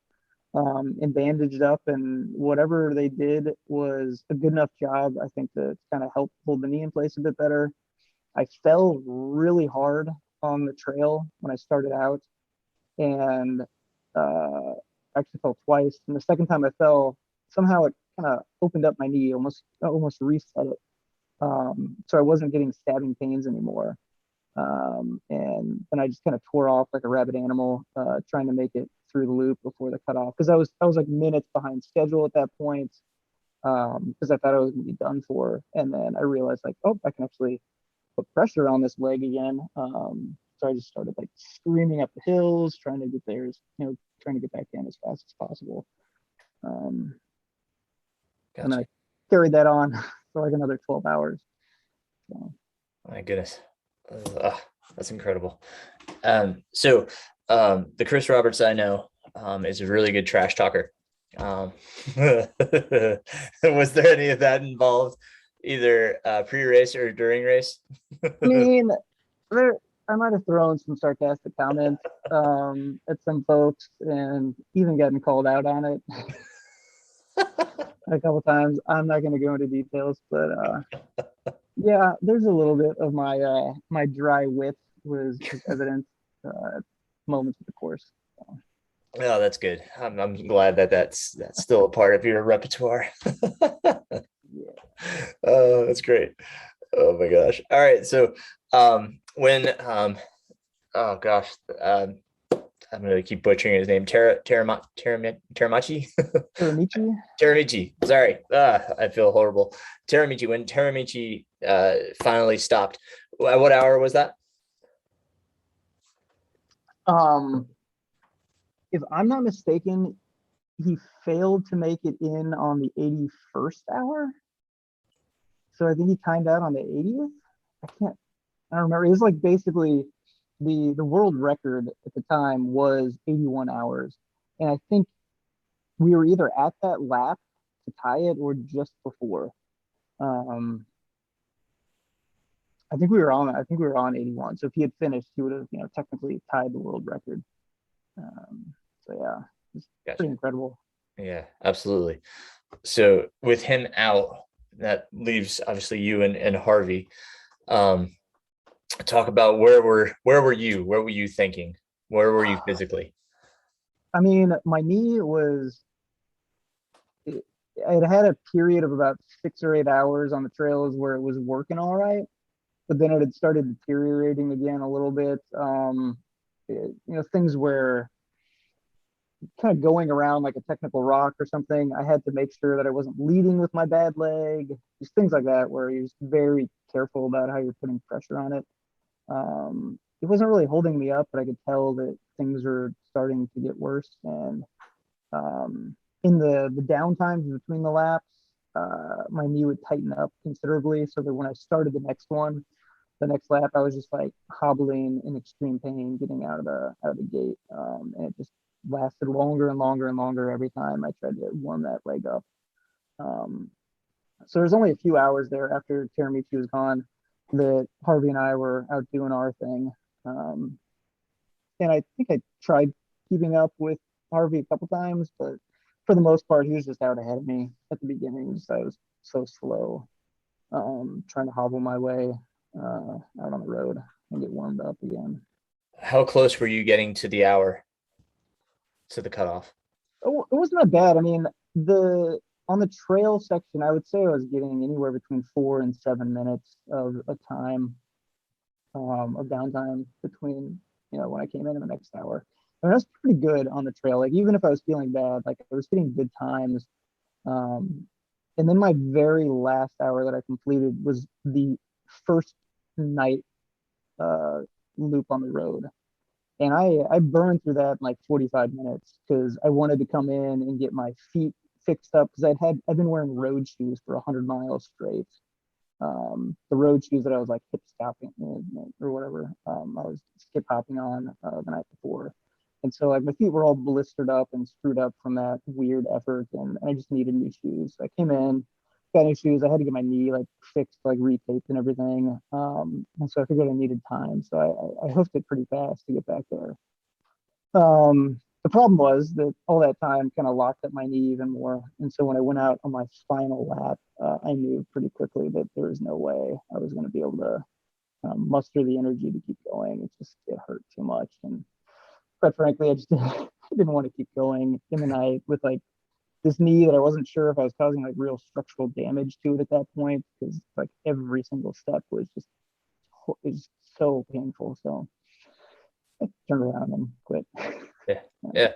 and bandaged up, and whatever they did was a good enough job, I think, to kind of help hold the knee in place a bit better. I fell really hard on the trail when I started out, and actually fell twice. And the second time I fell, somehow it kind of opened up my knee, almost reset it. So I wasn't getting stabbing pains anymore. And then I just kind of tore off like a rabid animal, trying to make it through the loop before the cutoff, because I was like minutes behind schedule at that point, because I thought I was going to be done for, and then I realized like, oh, I can actually put pressure on this leg again. So I just started like screaming up the hills, trying to get there, trying to get back in as fast as possible. Um, And then I carried that on for like another 12 hours. So. My goodness. That's incredible. So the Chris Roberts I know is a really good trash talker. Was there any of that involved, either pre-race or during race? I mean, I might have thrown some sarcastic comments at some folks and even gotten called out on it a couple times. I'm not going to go into details, but yeah, there's a little bit of my my dry wit was evident at moments of the course. So. Oh, that's good. I'm glad that that's still a part of your repertoire. Yeah. Oh, that's great. Oh my gosh. All right. So when oh gosh, I'm gonna keep butchering his name. Teramichi. Teramichi. Sorry. I feel horrible. Teramichi. When Teramichi finally stopped, what hour was that? If I'm not mistaken, he failed to make it in on the 81st hour. So I think he timed out on the 80th. I don't remember. It was like basically the world record at the time was 81 hours. And I think we were either at that lap to tie it or just before. I think we were on 81. So if he had finished, he would have, technically tied the world record. So yeah, it's pretty incredible. Yeah, absolutely. So with him out, that leaves obviously you and Harvey. Talk about where were you? Where were you thinking? Where were you physically? I mean, my knee it had a period of about 6 or 8 hours on the trails where it was working all right, but then it had started deteriorating again a little bit. Things where kind of going around like a technical rock or something, I had to make sure that I wasn't leading with my bad leg, just things like that, where you're just very careful about how you're putting pressure on it. It wasn't really holding me up, but I could tell that things were starting to get worse. And in the downtimes between the laps, my knee would tighten up considerably, so that when I started the next lap, I was just like hobbling in extreme pain getting out of the gate, and it just lasted longer and longer and longer every time I tried to warm that leg up. So there's only a few hours there after Teramichi was gone that Harvey and I were out doing our thing. And I think I tried keeping up with Harvey a couple times, but for the most part, he was just out ahead of me at the beginning. I was so slow, trying to hobble my way out on the road and get warmed up again. How close were you getting to the hour, to the cutoff? Oh, it wasn't that bad. I mean, on the trail section, I would say I was getting anywhere between 4 and 7 minutes of a time of downtime between, when I came in the next hour. I mean, that's pretty good on the trail. Like, even if I was feeling bad, like I was getting good times. And then my very last hour that I completed was the first night loop on the road. And I burned through that in like 45 minutes because I wanted to come in and get my feet fixed up, because I've been wearing road shoes for 100 miles straight. The road shoes that I was like hip stopping or whatever, I was skip hopping on the night before. And so like my feet were all blistered up and screwed up from that weird effort, and I just needed new shoes. So I came in, got new shoes. I had to get my knee like fixed, like retaped and everything. And so I figured I needed time. So I hoofed it pretty fast to get back there. The problem was that all that time kind of locked up my knee even more. And so when I went out on my final lap, I knew pretty quickly that there was no way I was going to be able to muster the energy to keep going. It hurt too much. And quite frankly, I just didn't want to keep going in the night with like this knee that I wasn't sure if I was causing like real structural damage to it at that point, because like every single step was just so painful. So I turned around and quit. Yeah.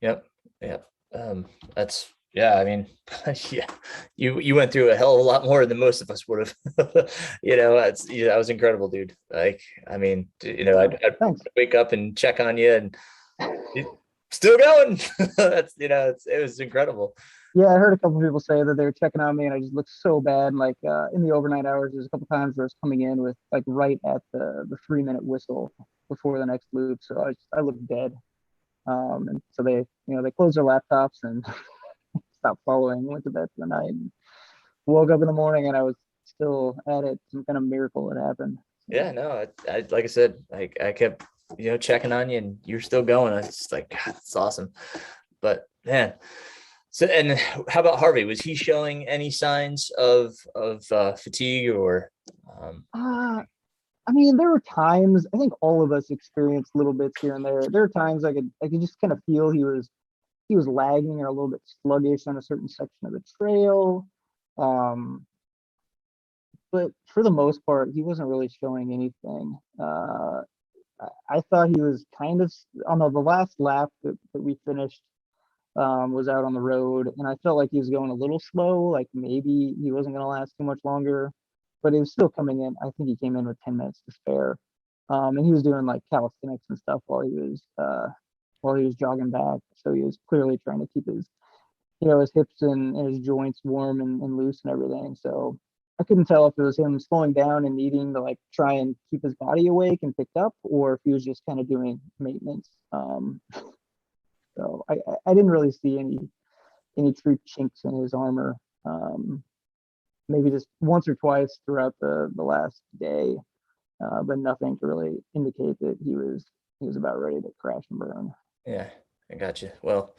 Yep. That's, yeah, I mean, yeah, you went through a hell of a lot more than most of us would have. That was incredible, dude. Like, I mean, I'd wake up and check on you and still going. That's, it was incredible. Yeah, I heard a couple of people say that they were checking on me and I just looked so bad. Like in the overnight hours, there's a couple times where I was coming in with like right at the 3 minute whistle before the next loop. So I looked dead. And so they closed their laptops and stopped following, went to bed for the night, and woke up in the morning and I was still at it. Some kind of miracle had happened. So, Yeah, no, I like I said, I kept, checking on you and you're still going. I was just like, God, it's awesome. But man, so, and how about Harvey? Was he showing any signs of fatigue or? uh, I mean, there were times I think all of us experienced little bits here and there. There were times I could just kind of feel he was lagging or a little bit sluggish on a certain section of the trail. Um, but for the most part, he wasn't really showing anything. I thought he was kind of on the last lap that we finished was out on the road, and I felt like he was going a little slow. Like maybe he wasn't going to last too much longer, but he was still coming in. I think he came in with 10 minutes to spare, and he was doing like calisthenics and stuff while he was jogging back. So he was clearly trying to keep his hips and his joints warm and loose and everything. So I couldn't tell if it was him slowing down and needing to like try and keep his body awake and picked up, or if he was just kind of doing maintenance. So I didn't really see any true chinks in his armor. Maybe just once or twice throughout the last day, but nothing to really indicate that he was about ready to crash and burn. Yeah, I got you. Well,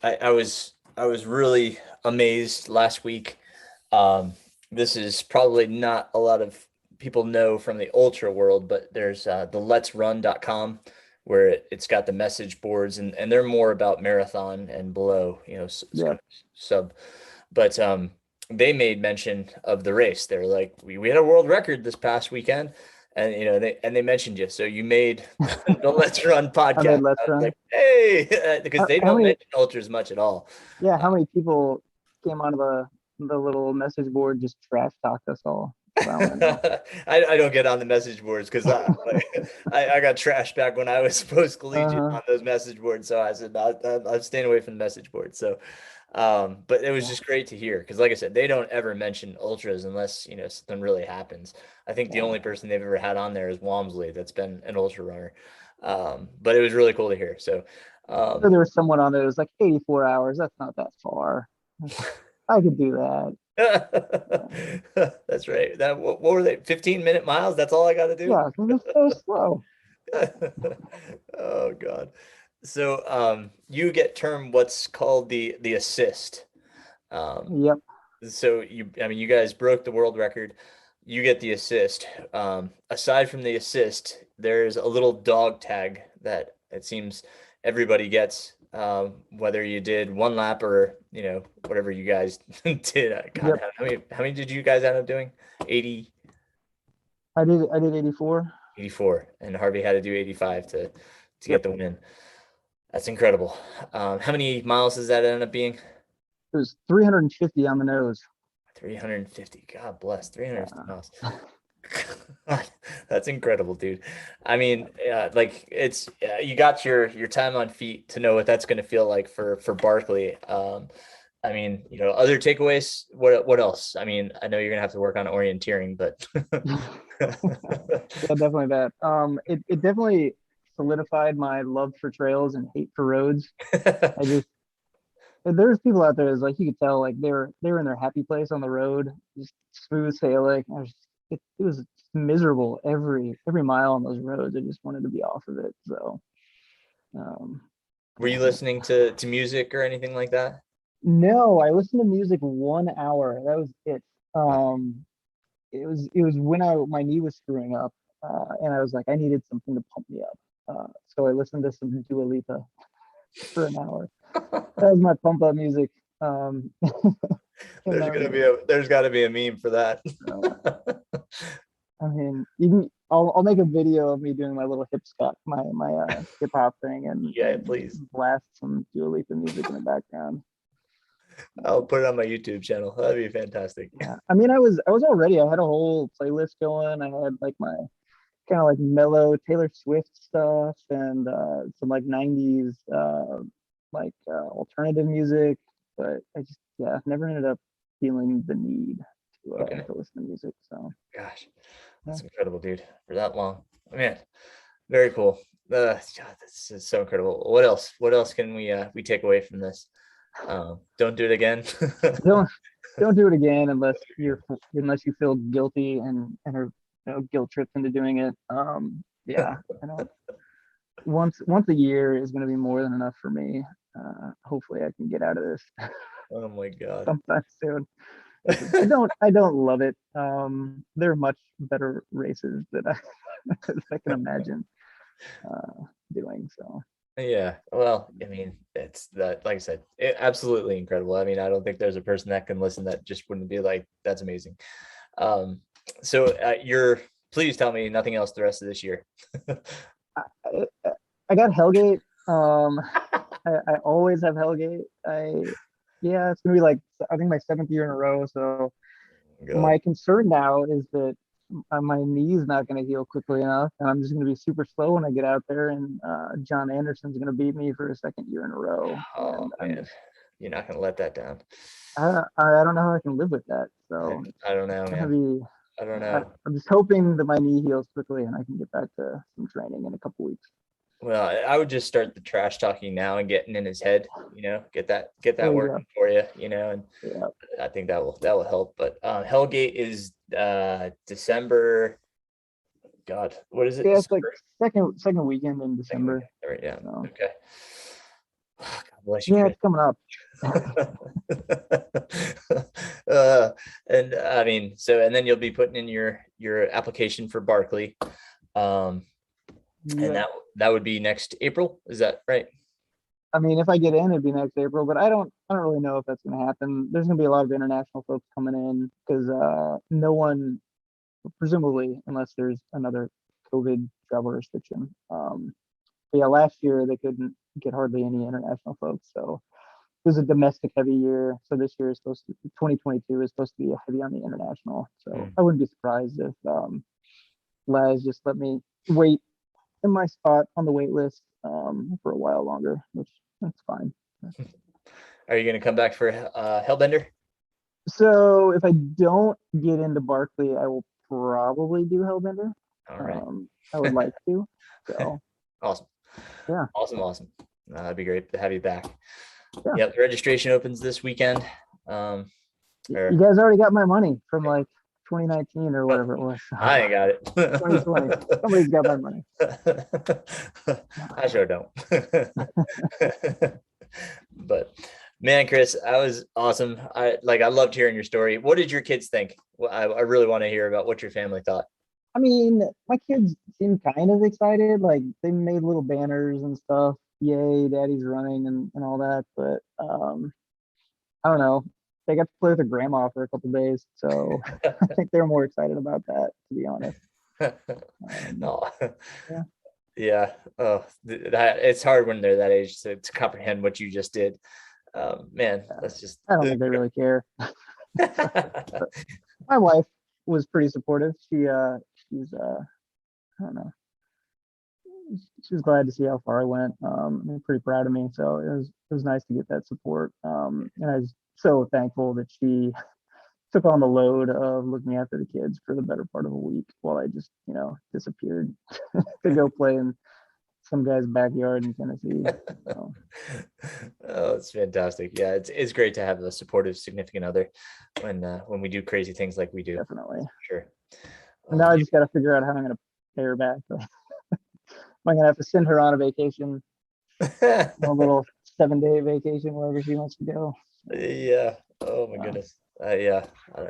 I was really amazed last week. Um, this is probably not a lot of people know from the ultra world, but there's the letsrun.com where it's got the message boards and they're more about marathon and below, Yep. sub. But they made mention of the race. They're like, we had a world record this past weekend. And they mentioned you, so you made the Let's Run I made podcast. Let's I was Run. like, hey, because they How don't many? mention ultras much at all. Yeah, Uh, how many people came onto the little message board just trash talked us all? That's what I want to know. I don't get on the message boards because I got trashed back when I was post collegiate Uh-huh. on those message boards. So I said I'm staying away from the message board. So, but it was Yeah, just great to hear because, like I said, they don't ever mention ultras unless something really happens. I think the yeah. only person they've ever had on there is Walmsley that's been an ultra runner. But it was really cool to hear. So, So um, there was someone on there that was like 84 hours. That's not that far. I could do that. that's right. What were they? 15-minute miles? That's all I got to do. Yeah, because it's so slow. Oh God. So you get termed what's called the assist. Um Yep. so you guys broke the world record. You get the assist. Aside from the assist, there's a little dog tag that it seems everybody gets, whether you did one lap or whatever you guys did. God, Yep. how many did you guys end up doing? 80, I did 84. 84, and Harvey had to do 85 to Yep. get the win. That's incredible. How many miles does that end up being? It was 350 on the nose. 350. God bless. 350 Yeah. miles. That's incredible, dude. I mean, like it's you got your time on feet to know what that's going to feel like for Barkley. I mean, other takeaways. What else? I mean, I know you're gonna have to work on orienteering, but Yeah, definitely that. It definitely solidified my love for trails and hate for roads. I just there's people out there that's like you could tell like they were in their happy place on the road, just smooth sailing. It was miserable every mile on those roads. I just wanted to be off of it. So um, were you yeah. listening to music or anything like that? No, I listened to music 1 hour. That was it. Um, it was when my knee was screwing up, and I was like I needed something to pump me up. So I listened to some Dua Lipa for an hour. That was my pump up music. And There's got to be a meme for that. uh, I mean, you can. I'll make a video of me doing my little hip step, my hip hop thing, Yeah, and please. blast some Dua Lipa music in the background. I'll put it on my YouTube channel. That'd be fantastic. Yeah, I mean, I was all ready. I had a whole playlist going. I had like my kind of like mellow Taylor Swift stuff and some like '90s alternative music. but I just, yeah, never ended up feeling the need Okay. to listen to music. So, Gosh, yeah. that's incredible, dude. For that long, man, very cool. God, this is so incredible. What else? What else can we take away from this? Don't do it again. Don't do it again unless you feel guilty and are, guilt tripped into doing it. Yeah, I don't. Once a year is going to be more than enough for me. Hopefully, I can get out of this Oh my God. sometime soon. I don't love it. There are much better races that I can imagine doing. So Yeah. Well, I mean, it's that, like I said, absolutely incredible. I mean, I don't think there's a person that can listen that just wouldn't be like, that's amazing. Um, so please tell me nothing else the rest of this year. I, I got Hellgate. I always have Hellgate. Yeah, it's gonna be like, I think, my seventh year in a row. So God. my concern now is that my knee is not going to heal quickly enough, and I'm just going to be super slow when I get out there. And John Anderson's going to beat me for a second year in a row. Oh And I'm man, just, you're not gonna let that down. I don't know how I can live with that. So I don't it's know, going to man. be. I don't know. I'm just hoping that my knee heals quickly and I can get back to some training in a couple weeks. Well, I would just start the trash talking now and getting in his head, get that There you working for you, and go. Yeah. I think that will help. But Hellgate is December. God, what is it? Yeah, it's like second weekend in December. Right, yeah. So, Okay. God bless you, yeah, Chris. it's coming up. And I mean, and then you'll be putting in your application for Barkley. And Yeah. that would be next April. Is that right? I mean, if I get in, it'd be next April, but I don't really know if that's going to happen. There's going to be a lot of international folks coming in because no one, presumably, unless there's another COVID travel restriction. But yeah, last year they couldn't get hardly any international folks, so it was a domestic heavy year. So this year is 2022 is supposed to be heavy on the international. So I wouldn't be surprised if Laz just let me wait in my spot on the wait list for a while longer, which that's fine. Are you going to come back for Hellbender? So if I don't get into Barkley, I will probably do Hellbender. All right. I would like to. So awesome. Yeah. Awesome. That'd be great to have you back. Yeah. Yep. The registration opens this weekend. You guys already got my money from like 2019 or whatever it was. I ain't got it. 2020. Somebody's got my money. I sure don't. But man, Chris, I was awesome. I loved hearing your story. What did your kids think? Well, I really want to hear about what your family thought. I mean, my kids seemed kind of excited. Like they made little banners and stuff. Yay, daddy's running and all that. But I don't know. They got to play with their grandma for a couple days. So I think they're more excited about that, to be honest. No. Yeah. Yeah. Oh, it's hard when they're that age to comprehend what you just did. Man, that's just. I don't think they really care. My wife was pretty supportive. She's I don't know. She was glad to see how far I went. And pretty proud of me. So it was nice to get that support. And I was so thankful that she took on the load of looking after the kids for the better part of a week while I just, disappeared to go play in some guy's backyard in Tennessee. So. Oh, it's fantastic. Yeah, it's great to have a supportive significant other when we do crazy things like we do. Definitely. Sure. And now I just got to figure out how I'm going to pay her back. Am I going to have to send her on a vacation? A little 7-day vacation, wherever she wants to go. Yeah. Oh my goodness. Yeah.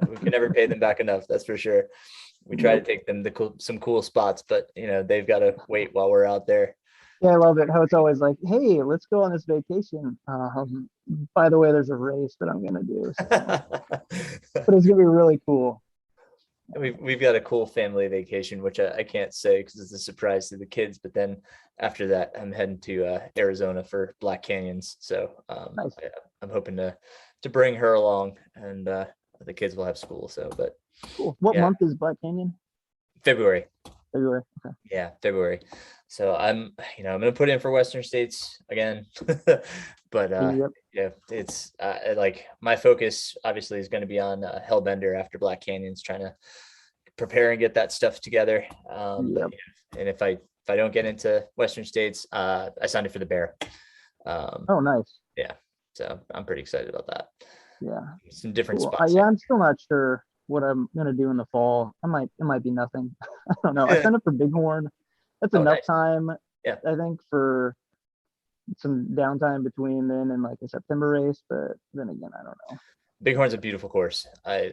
We can never pay them back enough. That's for sure. We try to take them to some cool spots, but they've got to wait while we're out there. Yeah, I love it. How it's always like, hey, let's go on this vacation. By the way, there's a race that I'm going to do. So. But it's going to be really cool. We've got a cool family vacation, which I can't say because it's a surprise to the kids. But then after that, I'm heading to Arizona for Black Canyons. So Nice. I'm hoping to bring her along, and the kids will have school. So, but cool. What month is Black Canyon? February. February. Okay. Yeah, February. So I'm going to put in for Western States again, but Yep. yeah, it's like my focus obviously is going to be on Hellbender after Black Canyons, trying to prepare and get that stuff together. Yep. And if I don't get into Western States, I signed up for the Bear. Oh, nice. Yeah, so I'm pretty excited about that. Yeah. Some different Cool. spots. Yeah, I'm still not sure what I'm gonna do in the fall. It might be nothing. I don't know. I signed up for Bighorn. That's enough nice. time. Yeah. I think for some downtime between then and like a September race, but then again, I don't know. Bighorn's a beautiful course. I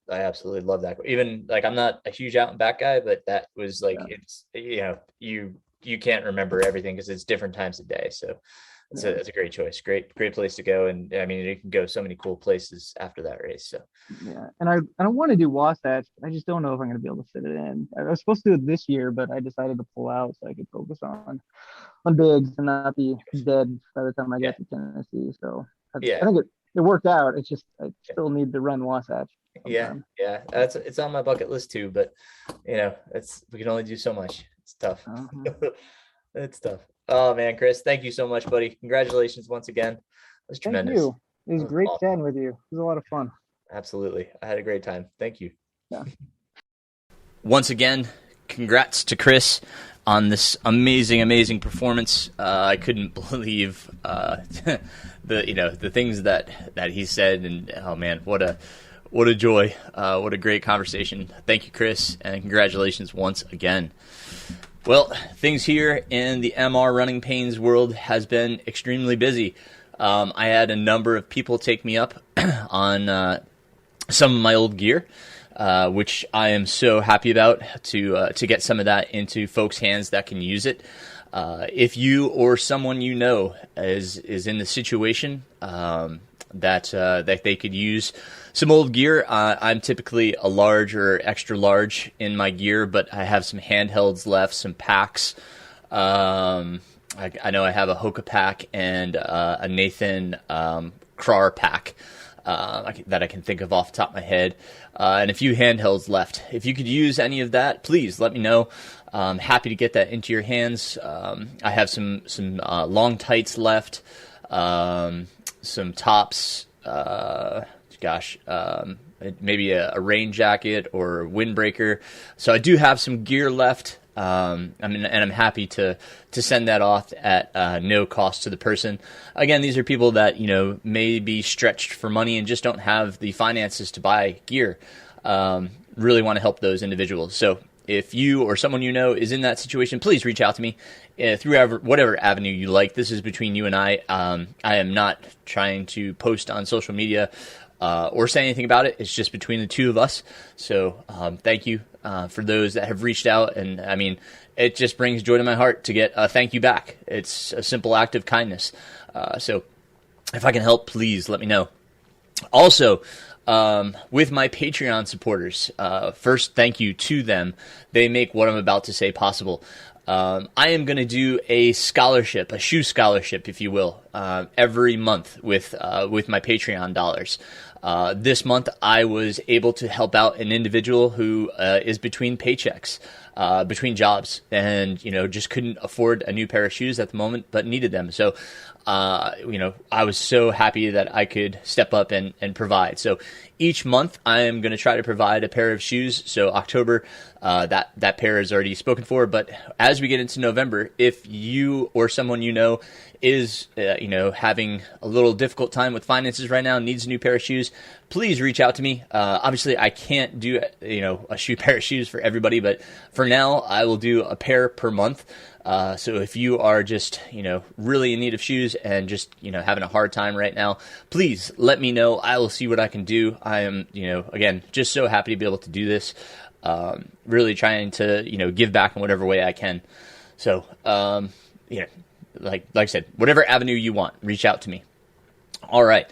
absolutely love that. Even like I'm not a huge out and back guy, but that was like it's you can't remember everything because it's different times of day. So it's a great choice. Great place to go. And I mean, you can go so many cool places after that race. So yeah. And I don't want to do Wasatch. I just don't know if I'm going to be able to fit it in. I was supposed to do it this year, but I decided to pull out so I could focus on bigs and not be dead by the time I get to Tennessee. So I think it worked out. It's just I still need to run Wasatch sometime. Yeah. It's on my bucket list too, but we can only do so much. It's tough. It's tough. Oh man, Chris, thank you so much, buddy. Congratulations once again. It was tremendous. Thank you. It was great chatting with you. It was a lot of fun. Absolutely. I had a great time. Thank you. Yeah. Once again, congrats to Chris on this amazing performance. I couldn't believe the things that he said, and oh man, what a joy. What a great conversation. Thank you, Chris, and congratulations once again. Well, things here in the MR Runningpains world has been extremely busy. I had a number of people take me up on some of my old gear, which I am so happy about to get some of that into folks' hands that can use it. If you or someone you know is in the situation that they could use some old gear, I'm typically a large or extra large in my gear, but I have some handhelds left, some packs. I know I have a Hoka pack and a Nathan Krar pack that I can think of off the top of my head, and a few handhelds left. If you could use any of that, please let me know. I'm happy to get that into your hands. I have some long tights left, some tops, maybe a rain jacket or a windbreaker. So I do have some gear left. And I'm happy to send that off at no cost to the person. Again, these are people that may be stretched for money and just don't have the finances to buy gear. Really want to help those individuals. So if you or someone you know is in that situation, please reach out to me through whatever avenue you like. This is between you and I. I am not trying to post on social media or say anything about it. It's just between the two of us. So thank you for those that have reached out. And I mean, it just brings joy to my heart to get a thank you back. It's a simple act of kindness. So if I can help, please let me know. Also, with my Patreon supporters, first, thank you to them. They make what I'm about to say possible. I am going to do a scholarship, a shoe scholarship, if you will, every month with my Patreon dollars. This month, I was able to help out an individual who is between paychecks, between jobs, and just couldn't afford a new pair of shoes at the moment, but needed them. So, I was so happy that I could step up and provide. So each month, I am going to try to provide a pair of shoes. So October, that pair is already spoken for. But as we get into November, if you or someone is having a little difficult time with finances right now, needs a new pair of shoes, please reach out to me. Obviously, I can't do a pair of shoes for everybody, but for now, I will do a pair per month. So if you are just, really in need of shoes and just, having a hard time right now, please let me know. I will see what I can do. I am, again, just so happy to be able to do this. Really trying to, give back in whatever way I can. So, like I said, whatever avenue you want, reach out to me. All right.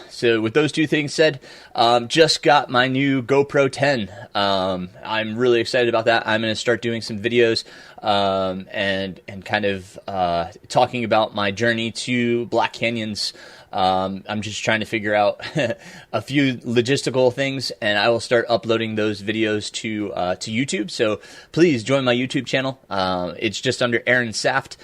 So with those two things said, just got my new GoPro 10. I'm really excited about that. I'm going to start doing some videos, and kind of talking about my journey to Black Canyons. I'm just trying to figure out a few logistical things, and I will start uploading those videos to YouTube. So please join my YouTube channel. It's just under Aaron Saft.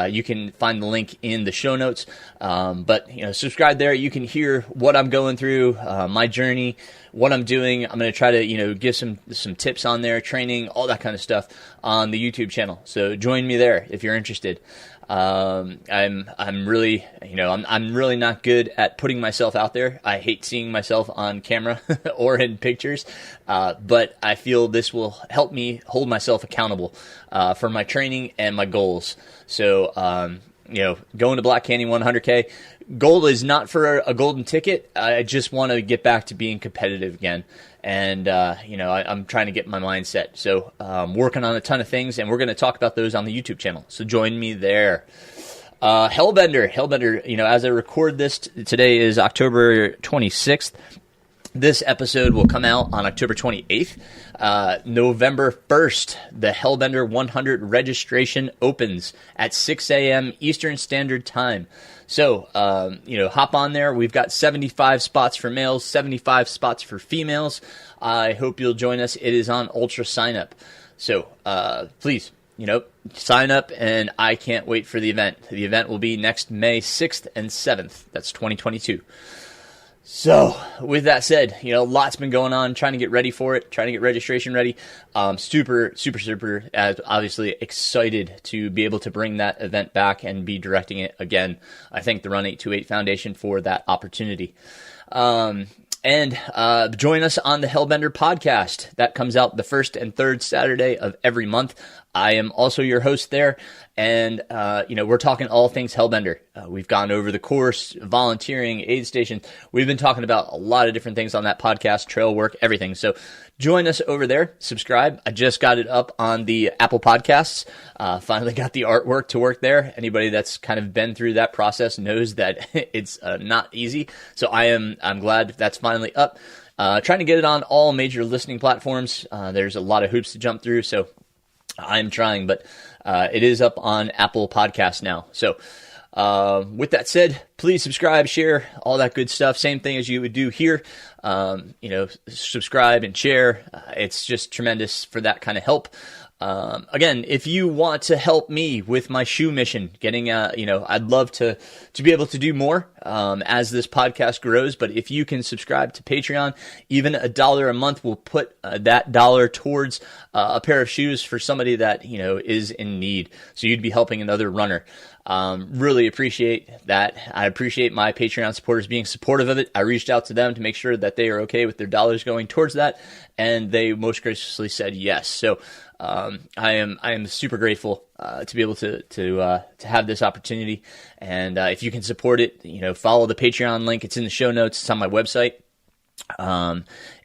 You can find the link in the show notes. But subscribe there. You can hear what I'm going through, my journey, what I'm doing. I'm going to try to give some tips on there, training, all that kind of stuff on the YouTube channel. So join me there if you're interested. I'm really, I'm really not good at putting myself out there. I hate seeing myself on camera or in pictures, but I feel this will help me hold myself accountable, for my training and my goals. So, going to Black Canyon 100K, goal is not for a golden ticket. I just want to get back to being competitive again. And, I'm trying to get my mindset. So, working on a ton of things, and we're going to talk about those on the YouTube channel. So join me there. Hellbender, as I record this, today is October 26th. This episode will come out on October 28th. November 1st, the Hellbender 100 registration opens at 6 a.m. Eastern Standard Time. So, hop on there. We've got 75 spots for males, 75 spots for females. I hope you'll join us. It is on Ultra Sign Up. So, please, sign up, and I can't wait for the event. The event will be next May 6th and 7th. That's 2022. So, with that said, lots been going on, trying to get ready for it, trying to get registration ready. Super, obviously excited to be able to bring that event back and be directing it again. I thank the Run 828 Foundation for that opportunity. And join us on the Hellbender Podcast. That comes out the first and third Saturday of every month. I am also your host there, and we're talking all things Hellbender. We've gone over the course, volunteering, aid stations. We've been talking about a lot of different things on that podcast, trail work, everything. So join us over there. Subscribe. I just got it up on the Apple Podcasts. Finally got the artwork to work there. Anybody that's kind of been through that process knows that it's not easy. So I'm glad that's finally up. Trying to get it on all major listening platforms. There's a lot of hoops to jump through, so I'm trying, but it is up on Apple Podcasts now. So with that said, please subscribe, share, all that good stuff. Same thing as you would do here. Subscribe and share. It's just tremendous for that kind of help. Again, if you want to help me with my shoe mission, getting, I'd love to be able to do more, as this podcast grows. But if you can subscribe to Patreon, even $1 a month will put that dollar towards a pair of shoes for somebody that, is in need. So you'd be helping another runner. Really appreciate that. I appreciate my Patreon supporters being supportive of it. I reached out to them to make sure that they are okay with their dollars going towards that, and they most graciously said yes. So, I am super grateful to be able to have this opportunity, and if you can support it, follow the Patreon link. It's in the show notes. It's on my website.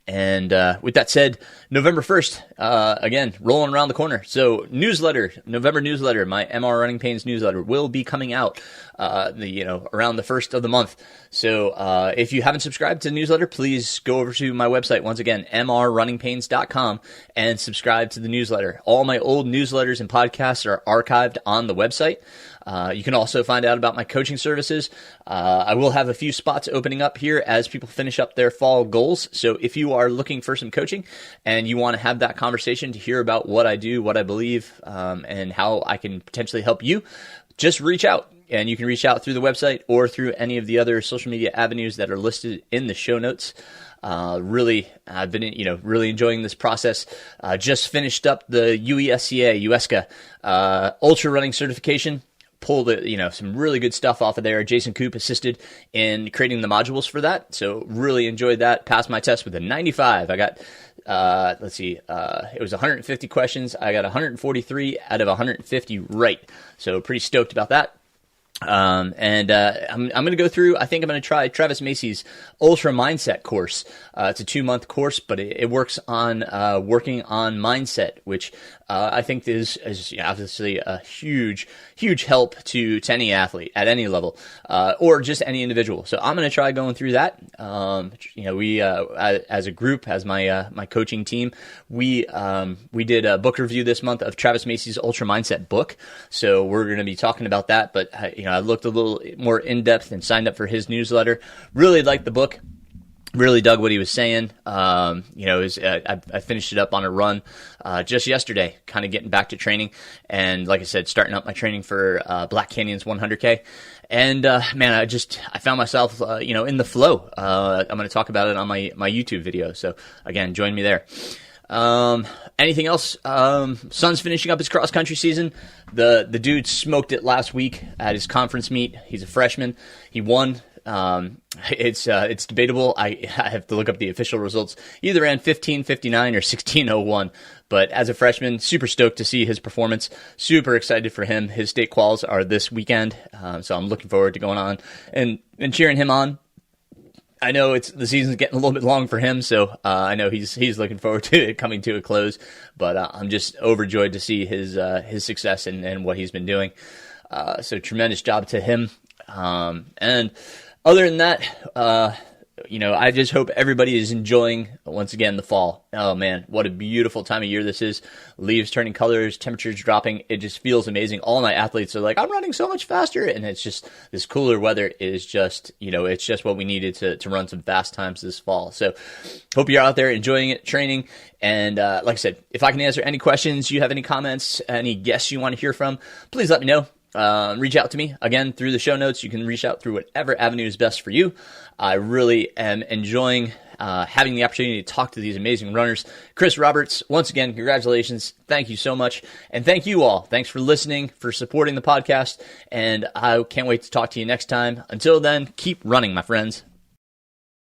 And with that said, November 1st, again, rolling around the corner. So November newsletter, my MR Runningpains newsletter will be coming out, around the first of the month. So, if you haven't subscribed to the newsletter, please go over to my website. Once again, mrrunningpains.com, and subscribe to the newsletter. All my old newsletters and podcasts are archived on the website. You can also find out about my coaching services. I will have a few spots opening up here as people finish up their fall goals. So if you are looking for some coaching and you want to have that conversation to hear about what I do, what I believe, and how I can potentially help you, just reach out. And you can reach out through the website or through any of the other social media avenues that are listed in the show notes. Really, I've been, really enjoying this process. Just finished up the USCA ultra running certification. Pulled some really good stuff off of there. Jason Coop assisted in creating the modules for that, so really enjoyed that. Passed my test with a 95. I got it was 150 questions. I got 143 out of 150 right, so pretty stoked about that. I'm going to go through, I think I'm going to try Travis Macy's Ultra Mindset course. It's a 2-month course, but it works on, working on mindset, which, I think is obviously a huge help to any athlete at any level, or just any individual. So I'm going to try going through that. We, as a group, as my coaching team, we did a book review this month of Travis Macy's Ultra Mindset book. So we're going to be talking about that, but I looked a little more in depth and signed up for his newsletter. Really liked the book. Really dug what he was saying. I finished it up on a run just yesterday, kind of getting back to training. And like I said, starting up my training for Black Canyon's 100K. And I found myself, in the flow. I'm going to talk about it on my YouTube video. So again, join me there. Anything else? Son's finishing up his cross country season. The dude smoked it last week at his conference meet. He's a freshman. He won. It's debatable. I have to look up the official results. He either ran 15:59 or 16:01. But as a freshman, super stoked to see his performance. Super excited for him. His state quals are this weekend. So I'm looking forward to going on and cheering him on. I know the season's getting a little bit long for him, so I know he's looking forward to it coming to a close. But I'm just overjoyed to see his success and what he's been doing. So tremendous job to him. And other than that, I just hope everybody is enjoying, once again, the fall. Oh, man, what a beautiful time of year this is. Leaves turning colors, temperatures dropping. It just feels amazing. All my athletes are like, I'm running so much faster. And it's just this cooler weather is just, it's just what we needed to run some fast times this fall. So hope you're out there enjoying it, training. And like I said, if I can answer any questions, you have any comments, any guests you want to hear from, please let me know. Reach out to me again through the show notes. You can reach out through whatever avenue is best for you. I really am enjoying having the opportunity to talk to these amazing runners. Chris Roberts, once again, congratulations. Thank you so much. And thank you all. Thanks for listening, for supporting the podcast. And I can't wait to talk to you next time. Until then, keep running, my friends.